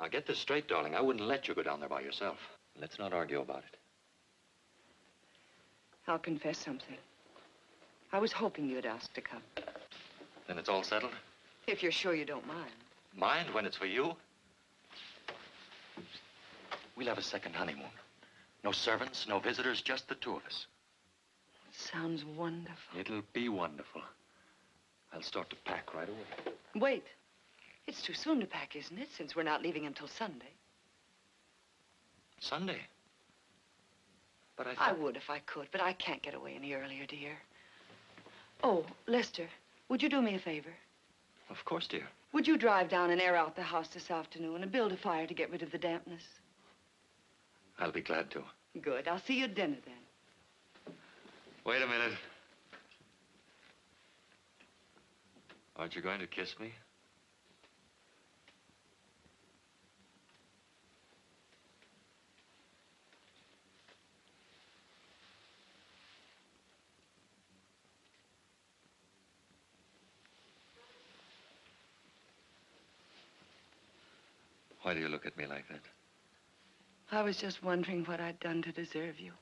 Now, get this straight, darling. I wouldn't let you go down there by yourself. Let's not argue about it. I'll confess something. I was hoping you'd ask to come. Then it's all settled? If you're sure you don't mind. Mind when it's for you? We'll have a second honeymoon. No servants, no visitors, just the two of us. Sounds wonderful. It'll be wonderful. I'll start to pack right away. Wait. It's too soon to pack, isn't it, since we're not leaving until Sunday? Sunday? But I would if I could, but I can't get away any earlier, dear. Oh, Lester, would you do me a favor? Of course, dear. Would you drive down and air out the house this afternoon and build a fire to get rid of the dampness? I'll be glad to. Good. I'll see you at dinner, then. Wait a minute. Aren't you going to kiss me? Why do you look at me like that? I was just wondering what I'd done to deserve you.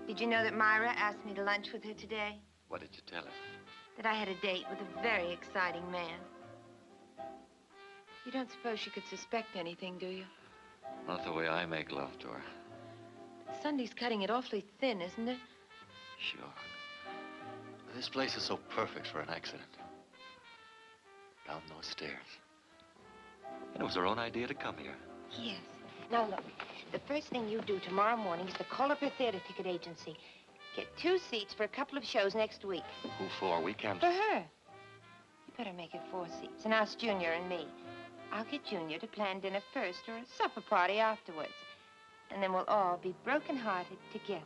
Did you know that Myra asked me to lunch with her today? What did you tell her? That I had a date with a very exciting man. You don't suppose she could suspect anything, do you? Not the way I make love to her. Sunday's cutting it awfully thin, isn't it? Sure. This place is so perfect for an accident. Down those stairs. And it was her own idea to come here. Yes. Now, look, the first thing you do tomorrow morning is to call up her theater ticket agency. Get 2 seats for a couple of shows next week. Who for? We can't... For her. You better make it 4 seats, and ask Junior and me. I'll get Junior to plan dinner first or a supper party afterwards. And then we'll all be broken-hearted together.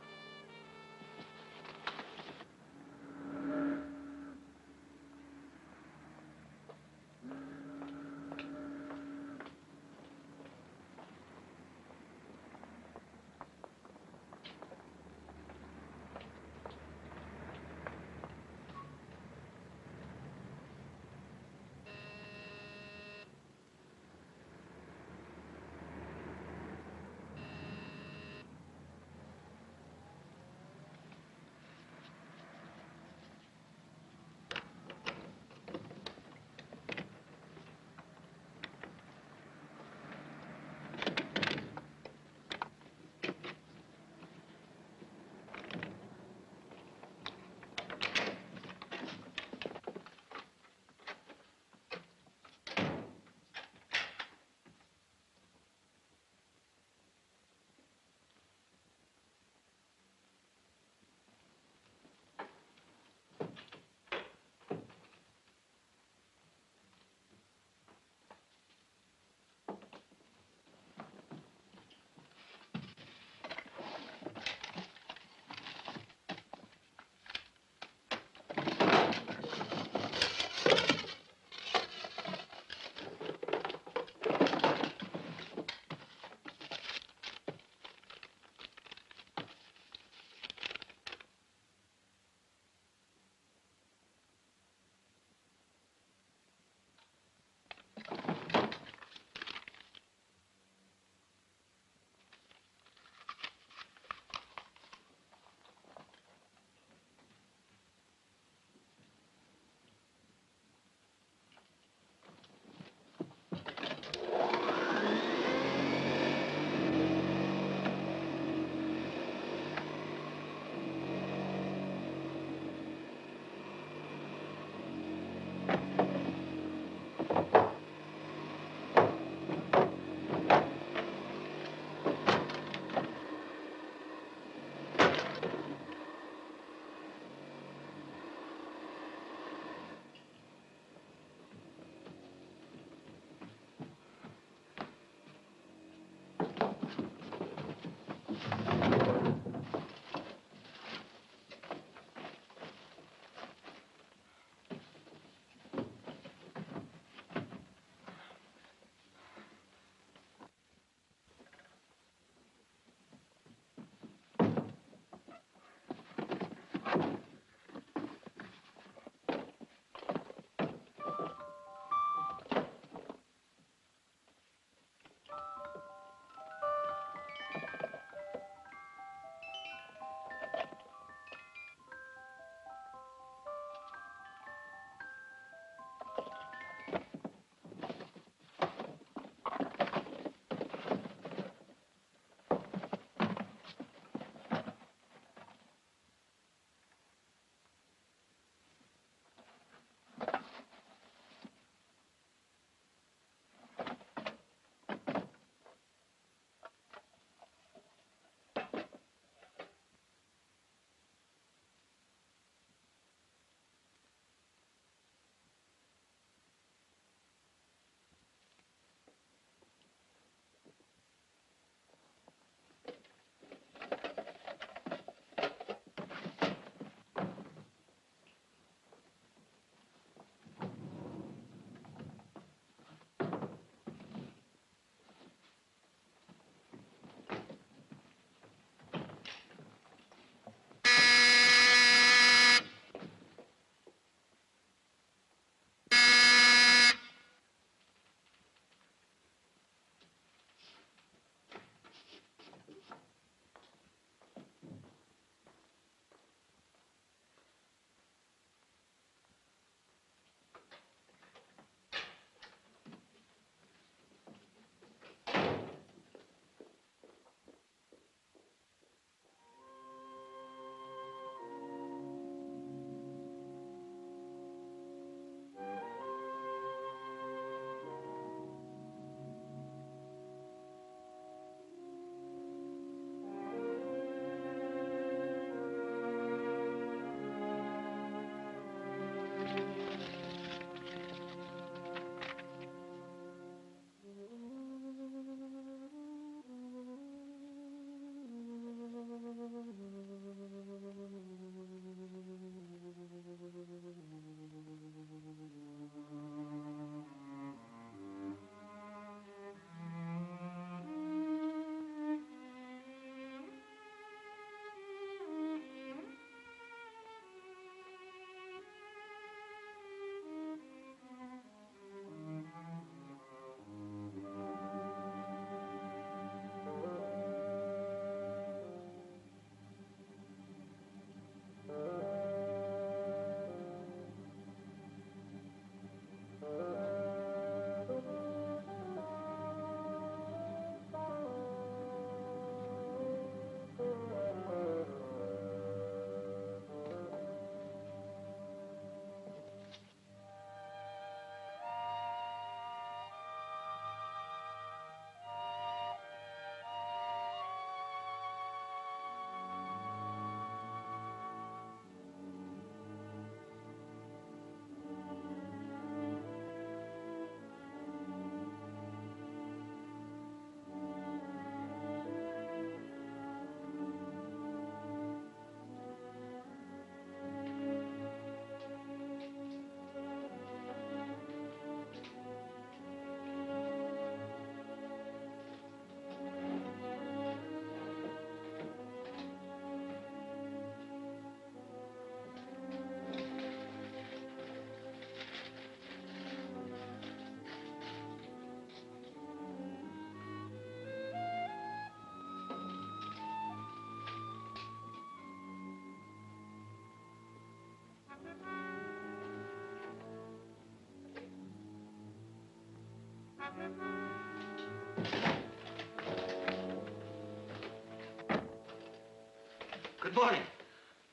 Good morning.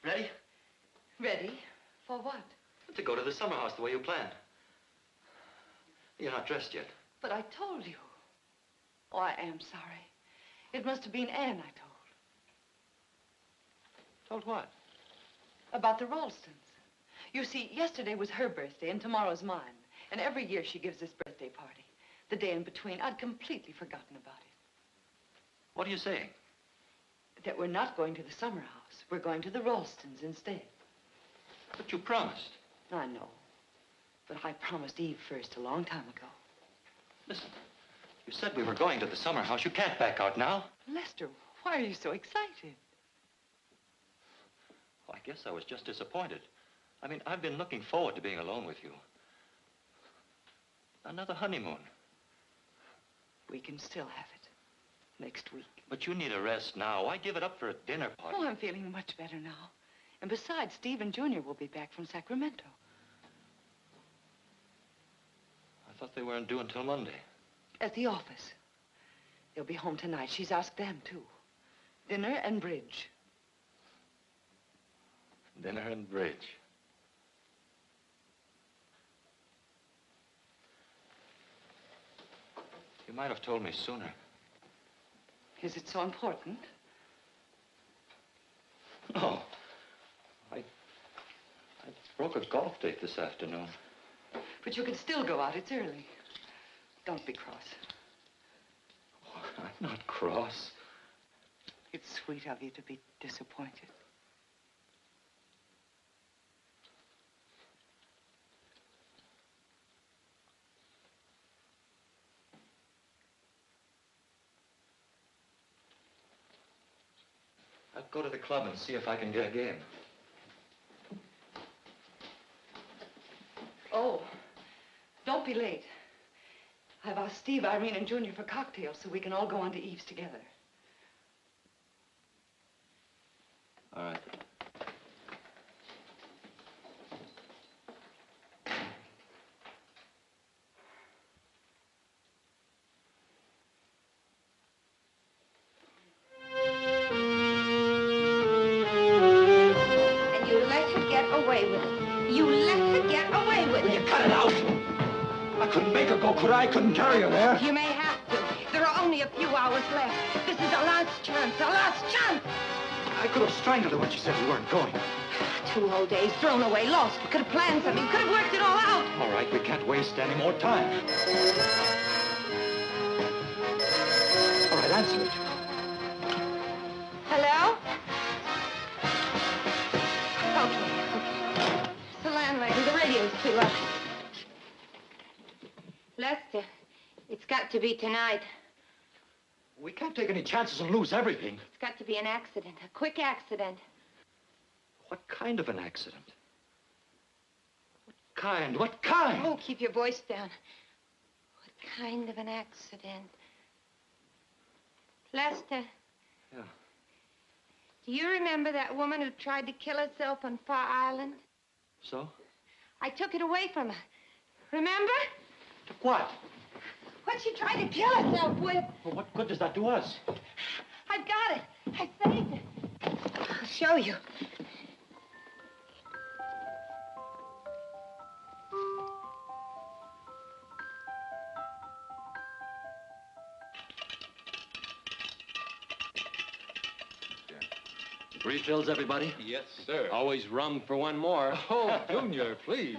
Ready? Ready? For what? To go to the summer house the way you planned. You're not dressed yet. But I told you. Oh, I am sorry. It must have been Anne I told. Told what? About the Ralstons. You see, yesterday was her birthday and tomorrow's mine. And every year she gives this birthday party. The day in between, I'd completely forgotten about it. What are you saying? That we're not going to the summer house. We're going to the Ralstons instead. But you promised. I know. But I promised Eve first a long time ago. Listen, you said we were going to the summer house. You can't back out now. Lester, why are you so excited? Oh, I guess I was just disappointed. I mean, I've been looking forward to being alone with you. Another honeymoon. We can still have it. Next week. But you need a rest now. Why give it up for a dinner party? Oh, I'm feeling much better now. And besides, Steve and Junior will be back from Sacramento. I thought they weren't due until Monday. At the office. They'll be home tonight. She's asked them, too. Dinner and bridge. Dinner and bridge. You might have told me sooner. Is it so important? No. I broke a golf date this afternoon. But you can still go out. It's early. Don't be cross. Oh, I'm not cross. It's sweet of you to be disappointed. I'll go to the club and see if I can get a game. Oh, don't be late. I've asked Steve, Irene, and Junior for cocktails so we can all go on to Eve's together. All right. And you let her get away with it. You let her get away with it. You cut it out! I couldn't make her go, could I? I couldn't carry her there. You may have to. There are only a few hours left. This is our last chance, our last chance. I could have strangled her when she said we weren't going. 2 whole days thrown away, lost. We could have planned something. We could have worked it all out. All right, we can't waste any more time. All right, answer it. Hello? Okay. It's the landlady. The radio's too loud. Lester, it's got to be tonight. We can't take any chances and lose everything. It's got to be an accident, a quick accident. What kind of an accident? What kind? What kind? Oh, keep your voice down. What kind of an accident? Lester. Yeah. Do you remember that woman who tried to kill herself on Far Island? So? I took it away from her. Remember? Took what? What she tried to kill herself with. Well, what good does that do us? I've got it. I saved it. I'll show you. Refills, everybody? Yes, sir. Always rum for one more. Oh, Junior, please.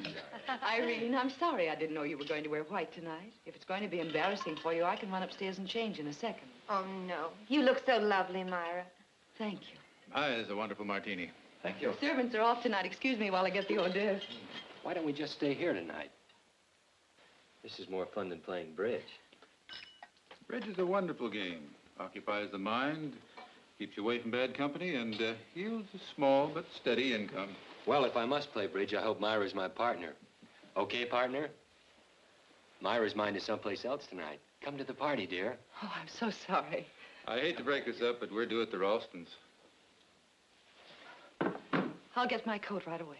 Irene, I'm sorry I didn't know you were going to wear white tonight. If it's going to be embarrassing for you, I can run upstairs and change in a second. Oh, no. You look so lovely, Myra. Thank you. Ah, it's a wonderful martini. Thank you. The servants are off tonight. Excuse me while I get the hors d'oeuvres. Why don't we just stay here tonight? This is more fun than playing bridge. Bridge is a wonderful game. Occupies the mind, keeps you away from bad company, and yields a small but steady income. Well, if I must play bridge, I hope Myra's my partner. Okay, partner? Myra's mind is someplace else tonight. Come to the party, dear. Oh, I'm so sorry. I hate to break this up, but we're due at the Ralstons. I'll get my coat right away.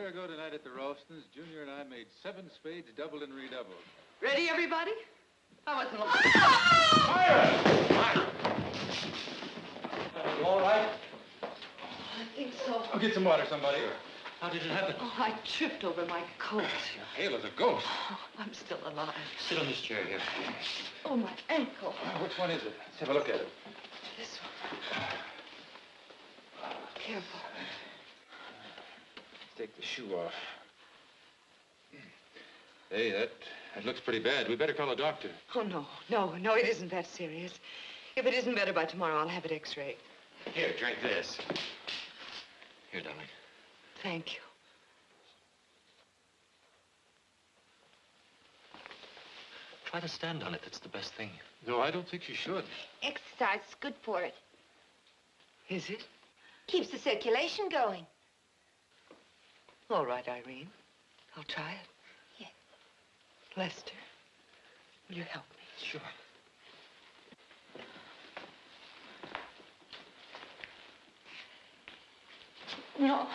year ago tonight at the Ralstons, Junior and I made 7 spades, double and redouble. Ready, everybody? I wasn't long. You all right? I think so. I'll get some water, somebody. How did it happen? Oh, I tripped over my coat. Hale is a ghost. Oh, I'm still alive. Sit on this chair here. Oh, my ankle. Which one is it? Let's have a look at it. This one. Careful. Take the shoe off. Hey, that looks pretty bad. We better call a doctor. Oh, no, it isn't that serious. If it isn't better by tomorrow, I'll have it x-rayed. Here, drink this. Here, darling. Thank you. Try to stand on it. That's the best thing. No, I don't think you should. Exercise is good for it. Is it? Keeps the circulation going. All right, Irene. I'll try it. Yes. Lester, will you help me? Sure. No,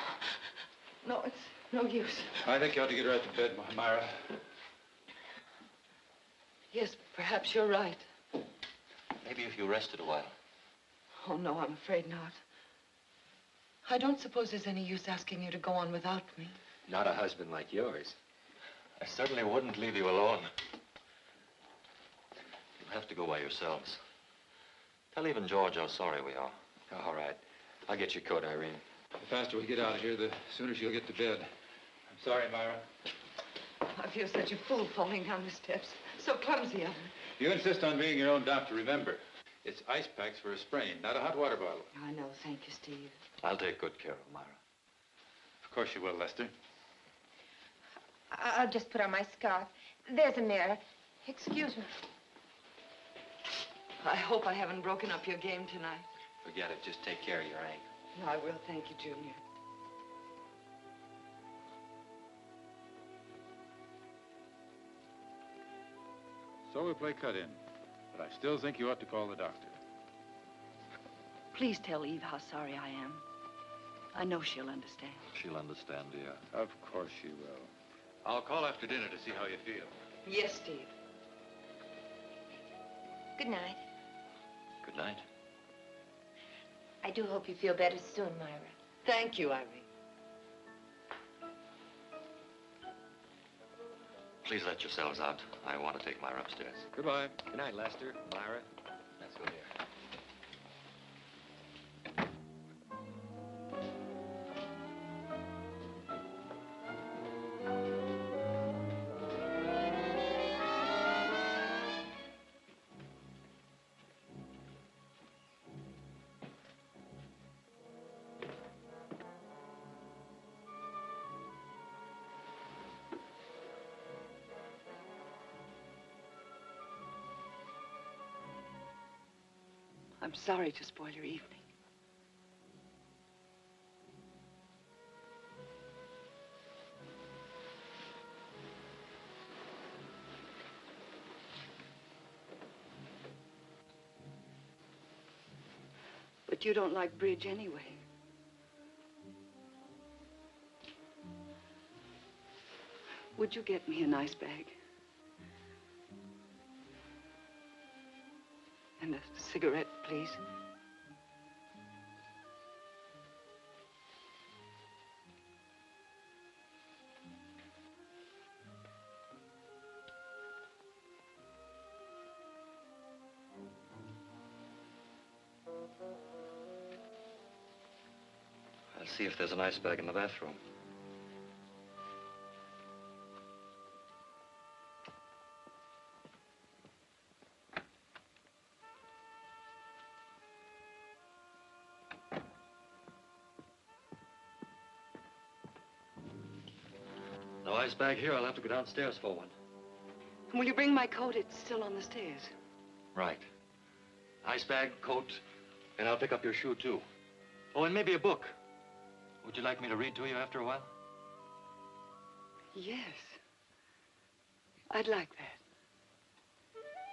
it's no use. I think you ought to get her out to bed, Myra. Yes, perhaps you're right. Maybe if you rested a while. Oh, no, I'm afraid not. I don't suppose there's any use asking you to go on without me. Not a husband like yours. I certainly wouldn't leave you alone. You'll have to go by yourselves. Tell even George how sorry we are. All right. I'll get your coat, Irene. The faster we get out of here, the sooner she'll get to bed. I'm sorry, Myra. I feel such a fool falling down the steps. So clumsy of me. You insist on being your own doctor, remember. It's ice packs for a sprain, not a hot water bottle. I know. Thank you, Steve. I'll take good care of Myra. Of course you will, Lester. I'll just put on my scarf. There's a mirror. Excuse me. I hope I haven't broken up your game tonight. Forget it. Just take care of your ankle. No, I will. Thank you, Junior. So we play cut in. But I still think you ought to call the doctor. Please tell Eve how sorry I am. I know she'll understand. She'll understand, dear. Of course she will. I'll call after dinner to see how you feel. Yes, Steve. Good night. Good night. I do hope you feel better soon, Myra. Thank you, Irene. Please let yourselves out. I want to take Myra upstairs. Goodbye. Good night, Lester. Myra. Let's go here. I'm sorry to spoil your evening. But you don't like bridge anyway. Would you get me an ice bag? And a cigarette, please. I'll see if there's an ice bag in the bathroom. No ice bag here. I'll have to go downstairs for one. And will you bring my coat? It's still on the stairs. Right. Ice bag, coat, and I'll pick up your shoe, too. Oh, and maybe a book. Would you like me to read to you after a while? Yes. I'd like that.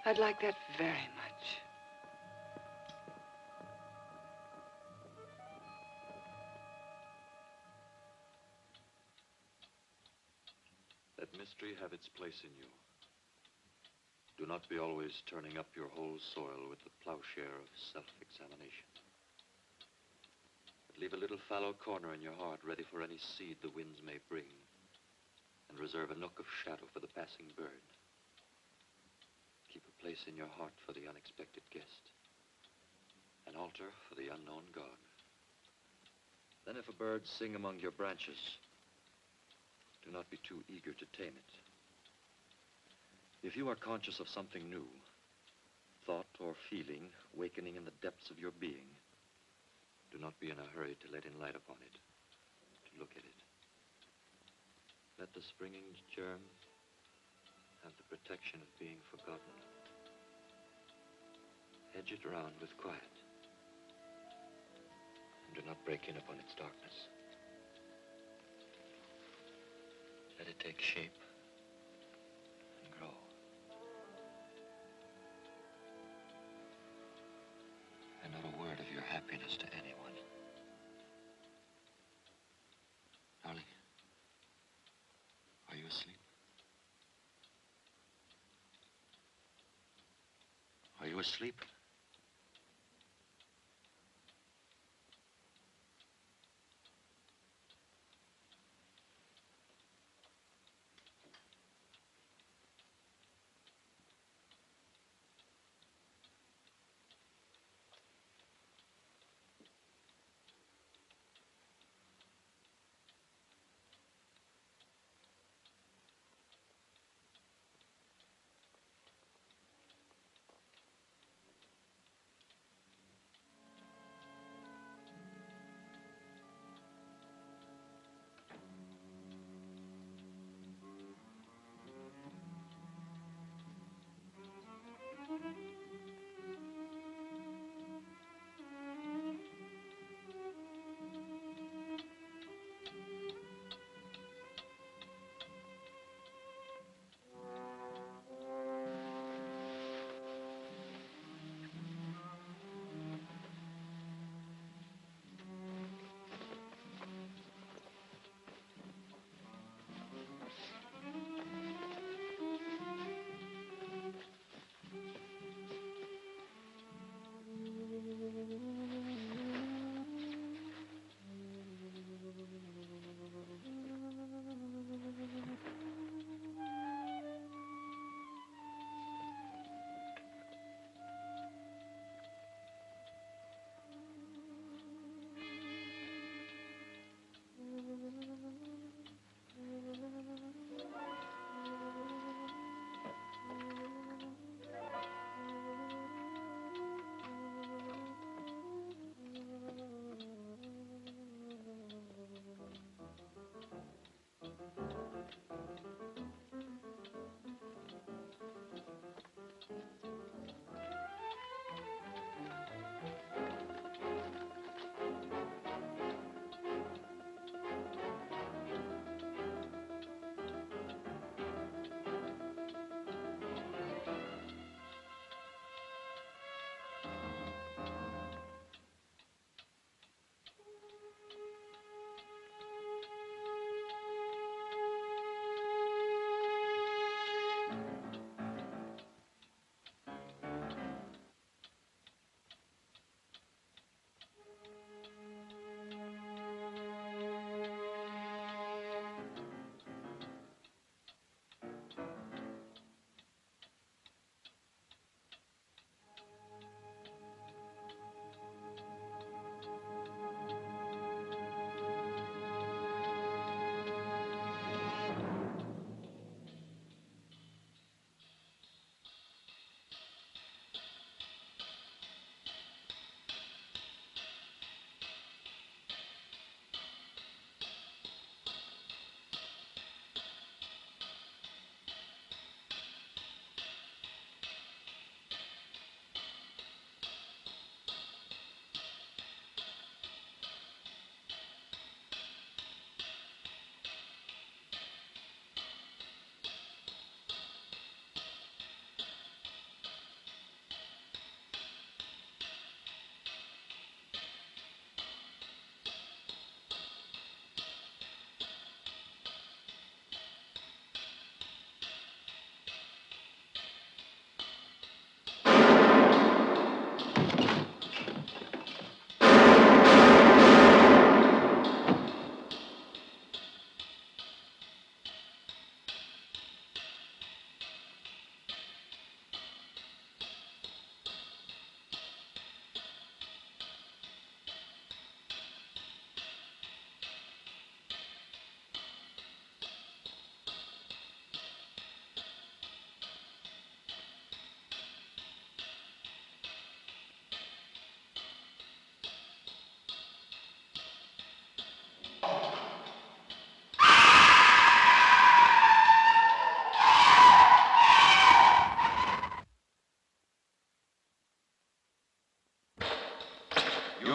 I'd like that very much. honesty have its place in you. Do not be always turning up your whole soil with the plowshare of self-examination. But leave a little fallow corner in your heart ready for any seed the winds may bring, and reserve a nook of shadow for the passing bird. Keep a place in your heart for the unexpected guest, an altar for the unknown God. Then if a bird sing among your branches, do not be too eager to tame it. If you are conscious of something new, thought or feeling wakening in the depths of your being, do not be in a hurry to let in light upon it, to look at it. Let the springing germ have the protection of being forgotten. Hedge it around with quiet, and do not break in upon its darkness. Let it take shape and grow. And not a word of your happiness to anyone. Darling, are you asleep? Are you asleep?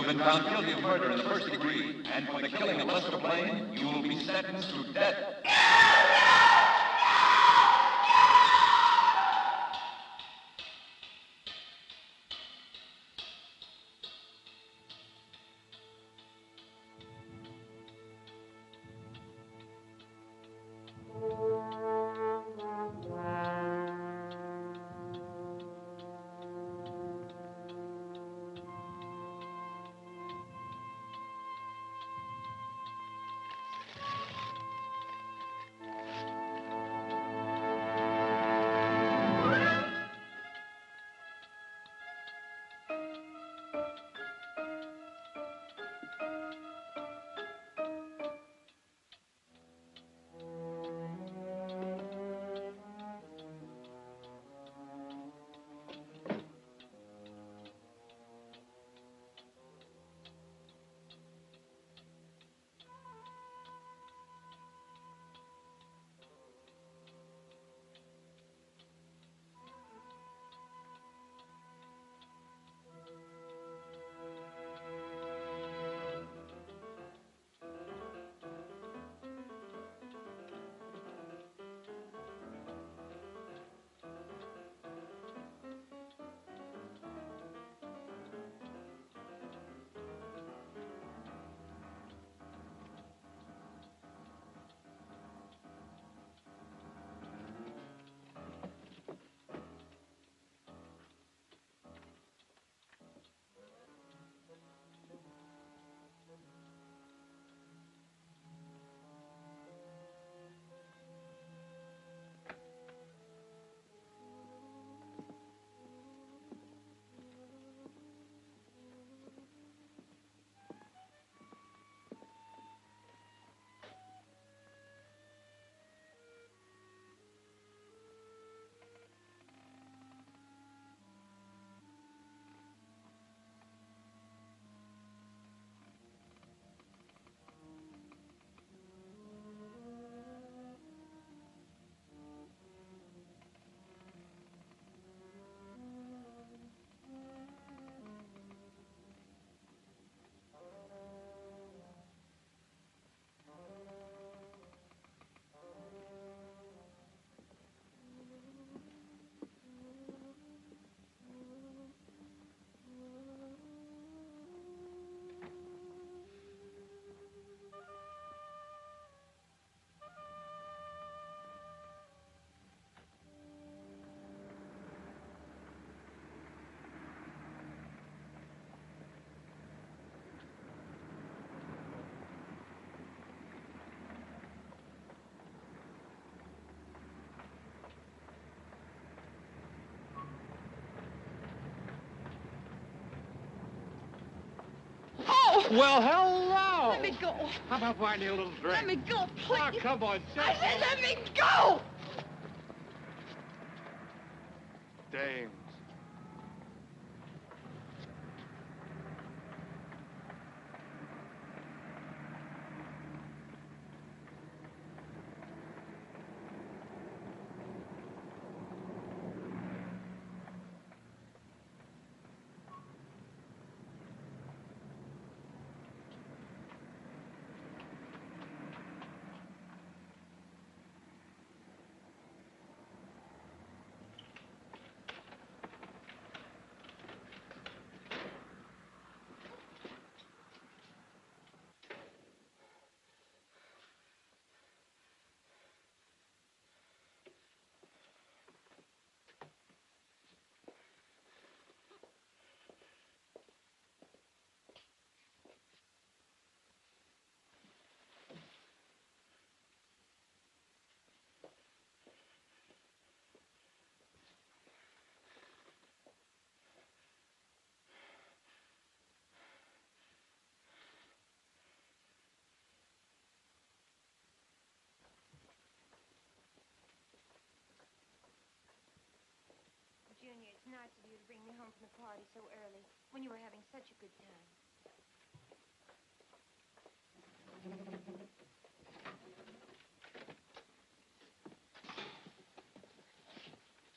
have been found guilty of murder in the first degree, and for the killing of Lester Blaine, you will be sentenced to death. Well, hello. Let me go. How about buying you a little drink? Let me go, please. Oh, come on, I said let me go! Dames. Junior, it's nice of you to bring me home from the party so early, when you were having such a good time.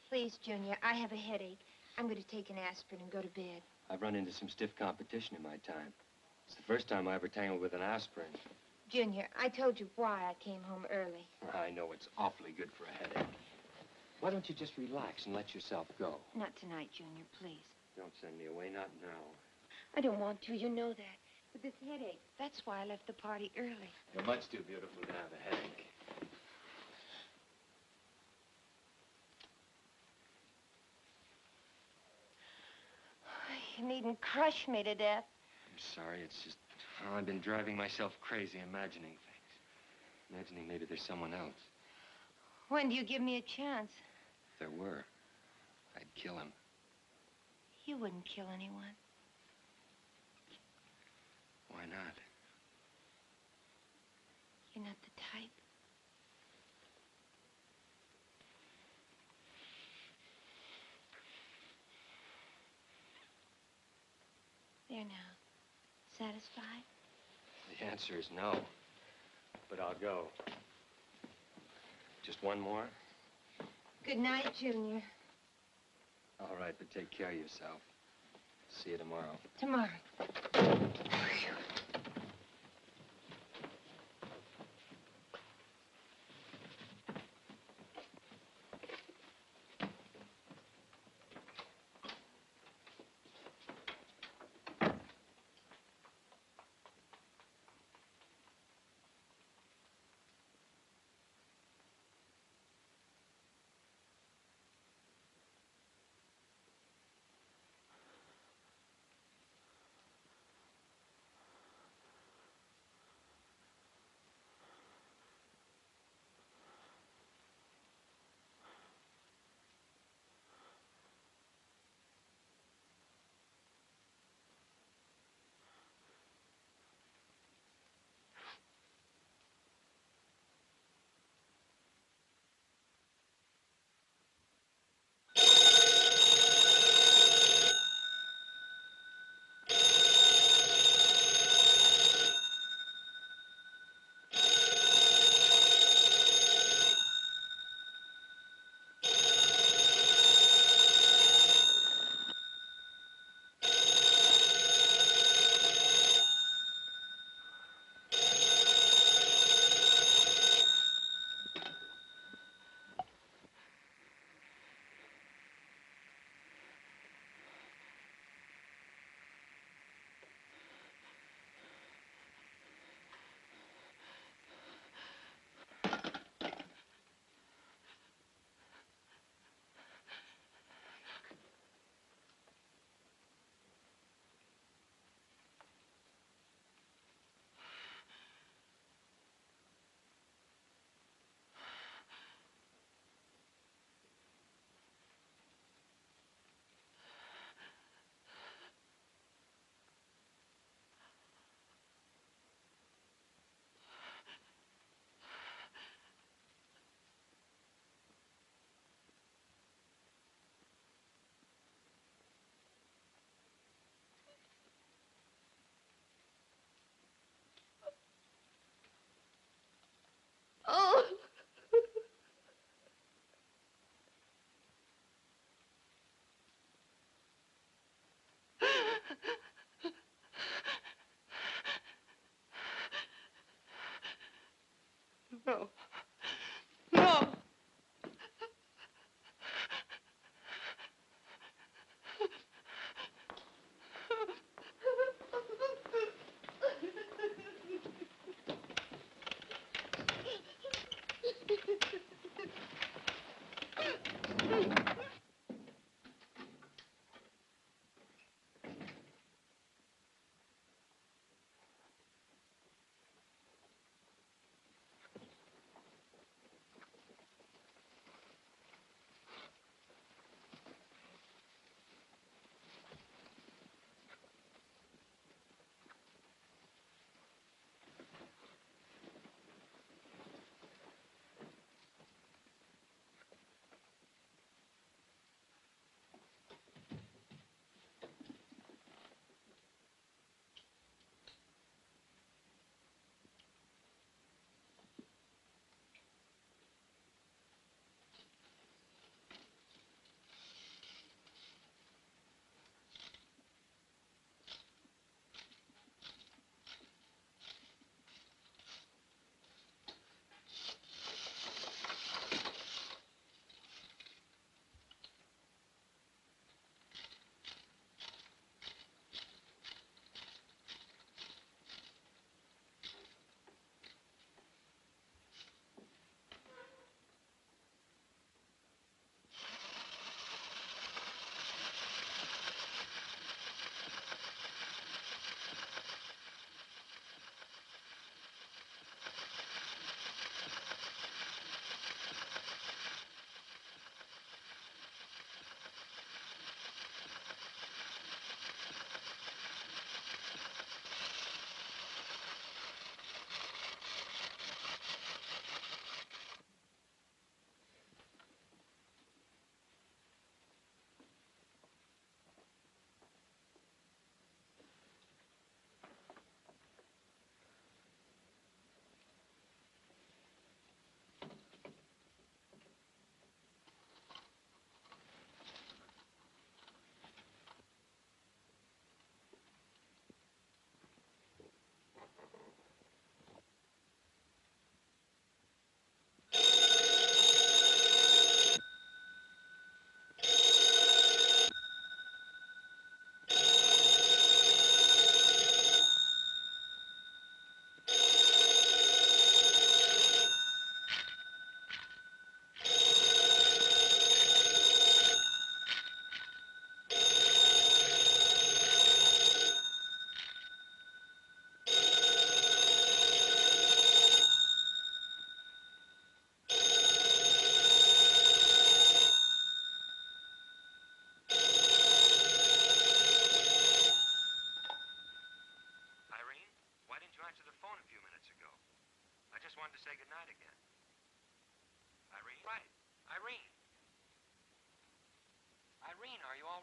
Please, Junior, I have a headache. I'm going to take an aspirin and go to bed. I've run into some stiff competition in my time. It's the first time I ever tangled with an aspirin. Junior, I told you why I came home early. I know it's awfully good for a headache. Why don't you just relax and let yourself go? Not tonight, Junior, please. Don't send me away, not now. I don't want to, you know that. But this headache, that's why I left the party early. You're much too beautiful to have a headache. You needn't crush me to death. I'm sorry, it's just how I've been driving myself crazy imagining things. Imagining maybe there's someone else. When do you give me a chance? If there were, I'd kill him. You wouldn't kill anyone. Why not? You're not the type. There now. Satisfied? The answer is no. But I'll go. Just one more? Good night, Junior. All right, but take care of yourself. See you tomorrow. Tomorrow.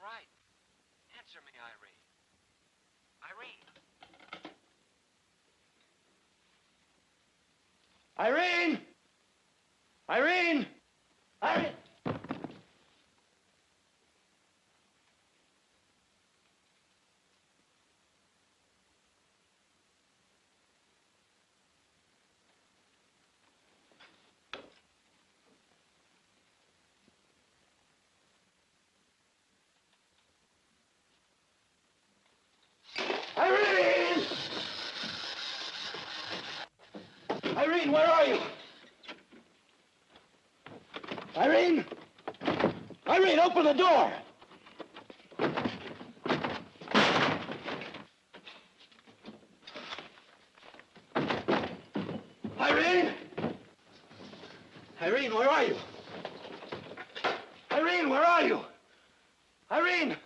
right. Answer me, Irene. Irene! Irene! Irene! Irene! Irene, where are you? Irene! Irene, open the door! Irene! Irene, where are you? Irene, where are you? Irene!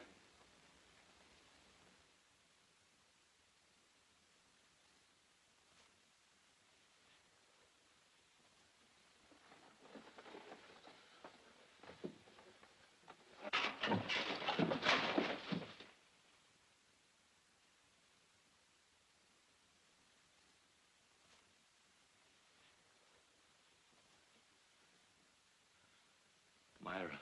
Myra.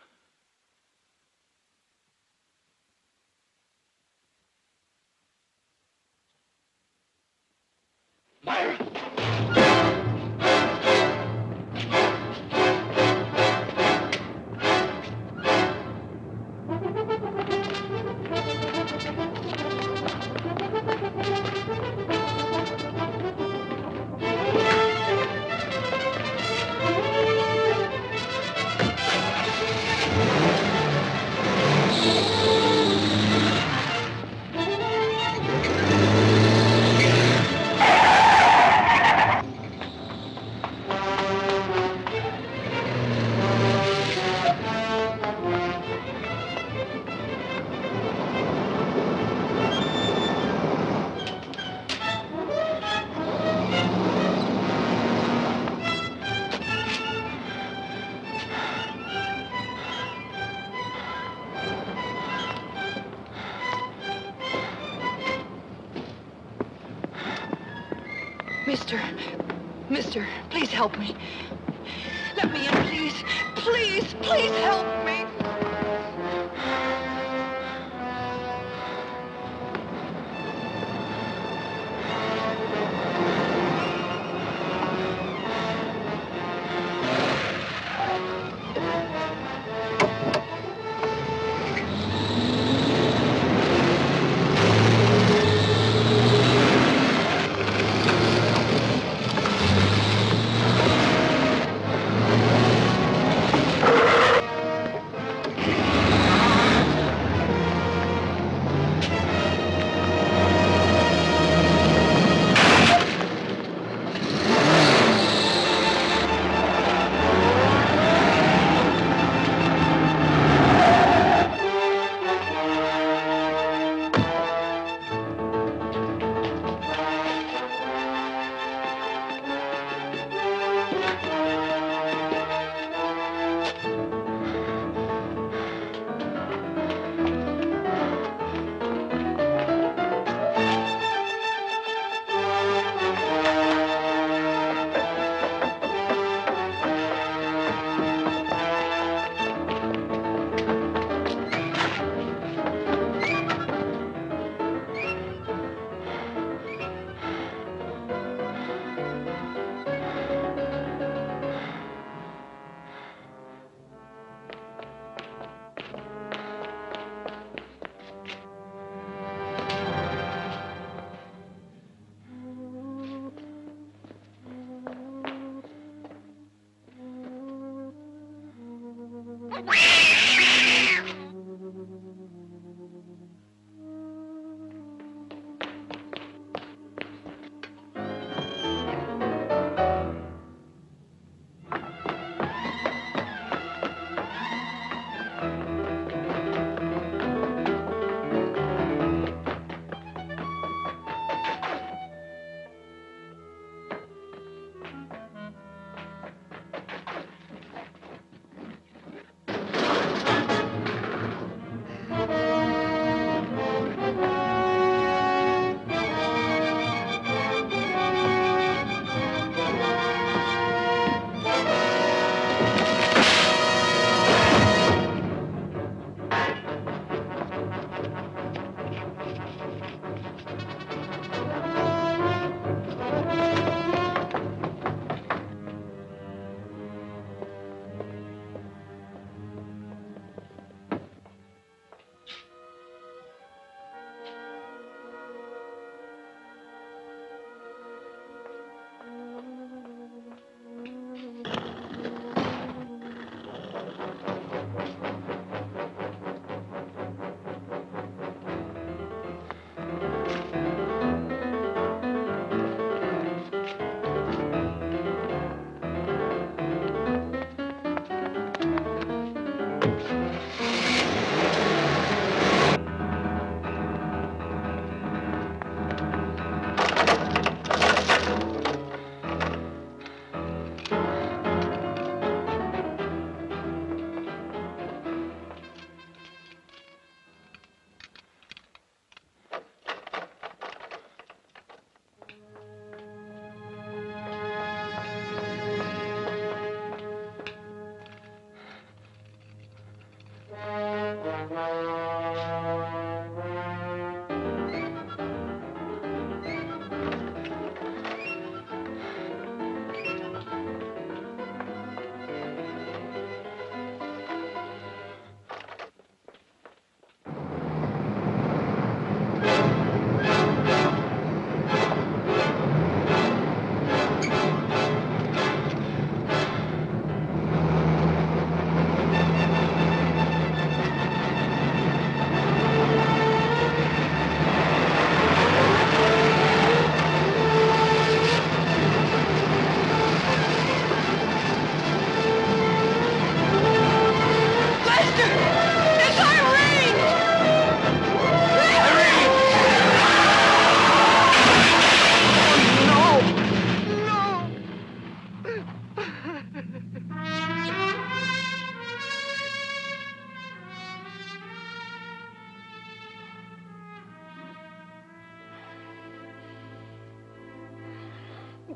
Mister, please help me. Let me in, please. Please, please help me.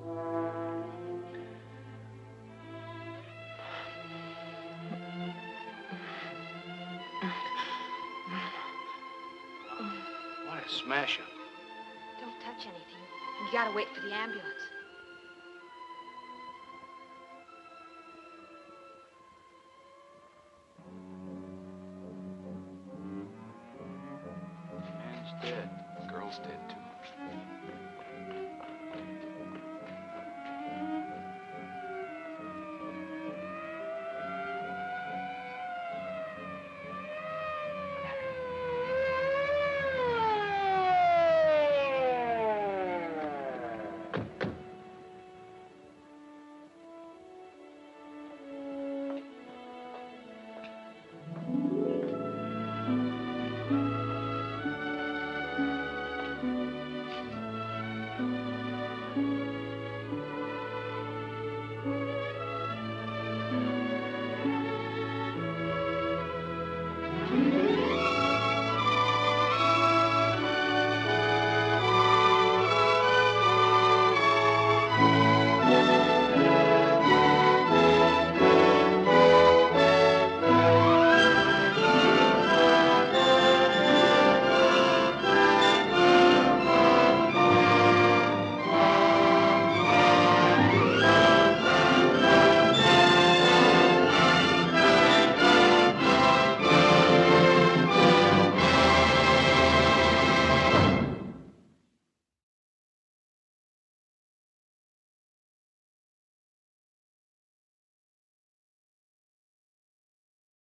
What a smasher. Don't touch anything. You gotta wait for the ambulance. Man's dead. The girl's dead, too.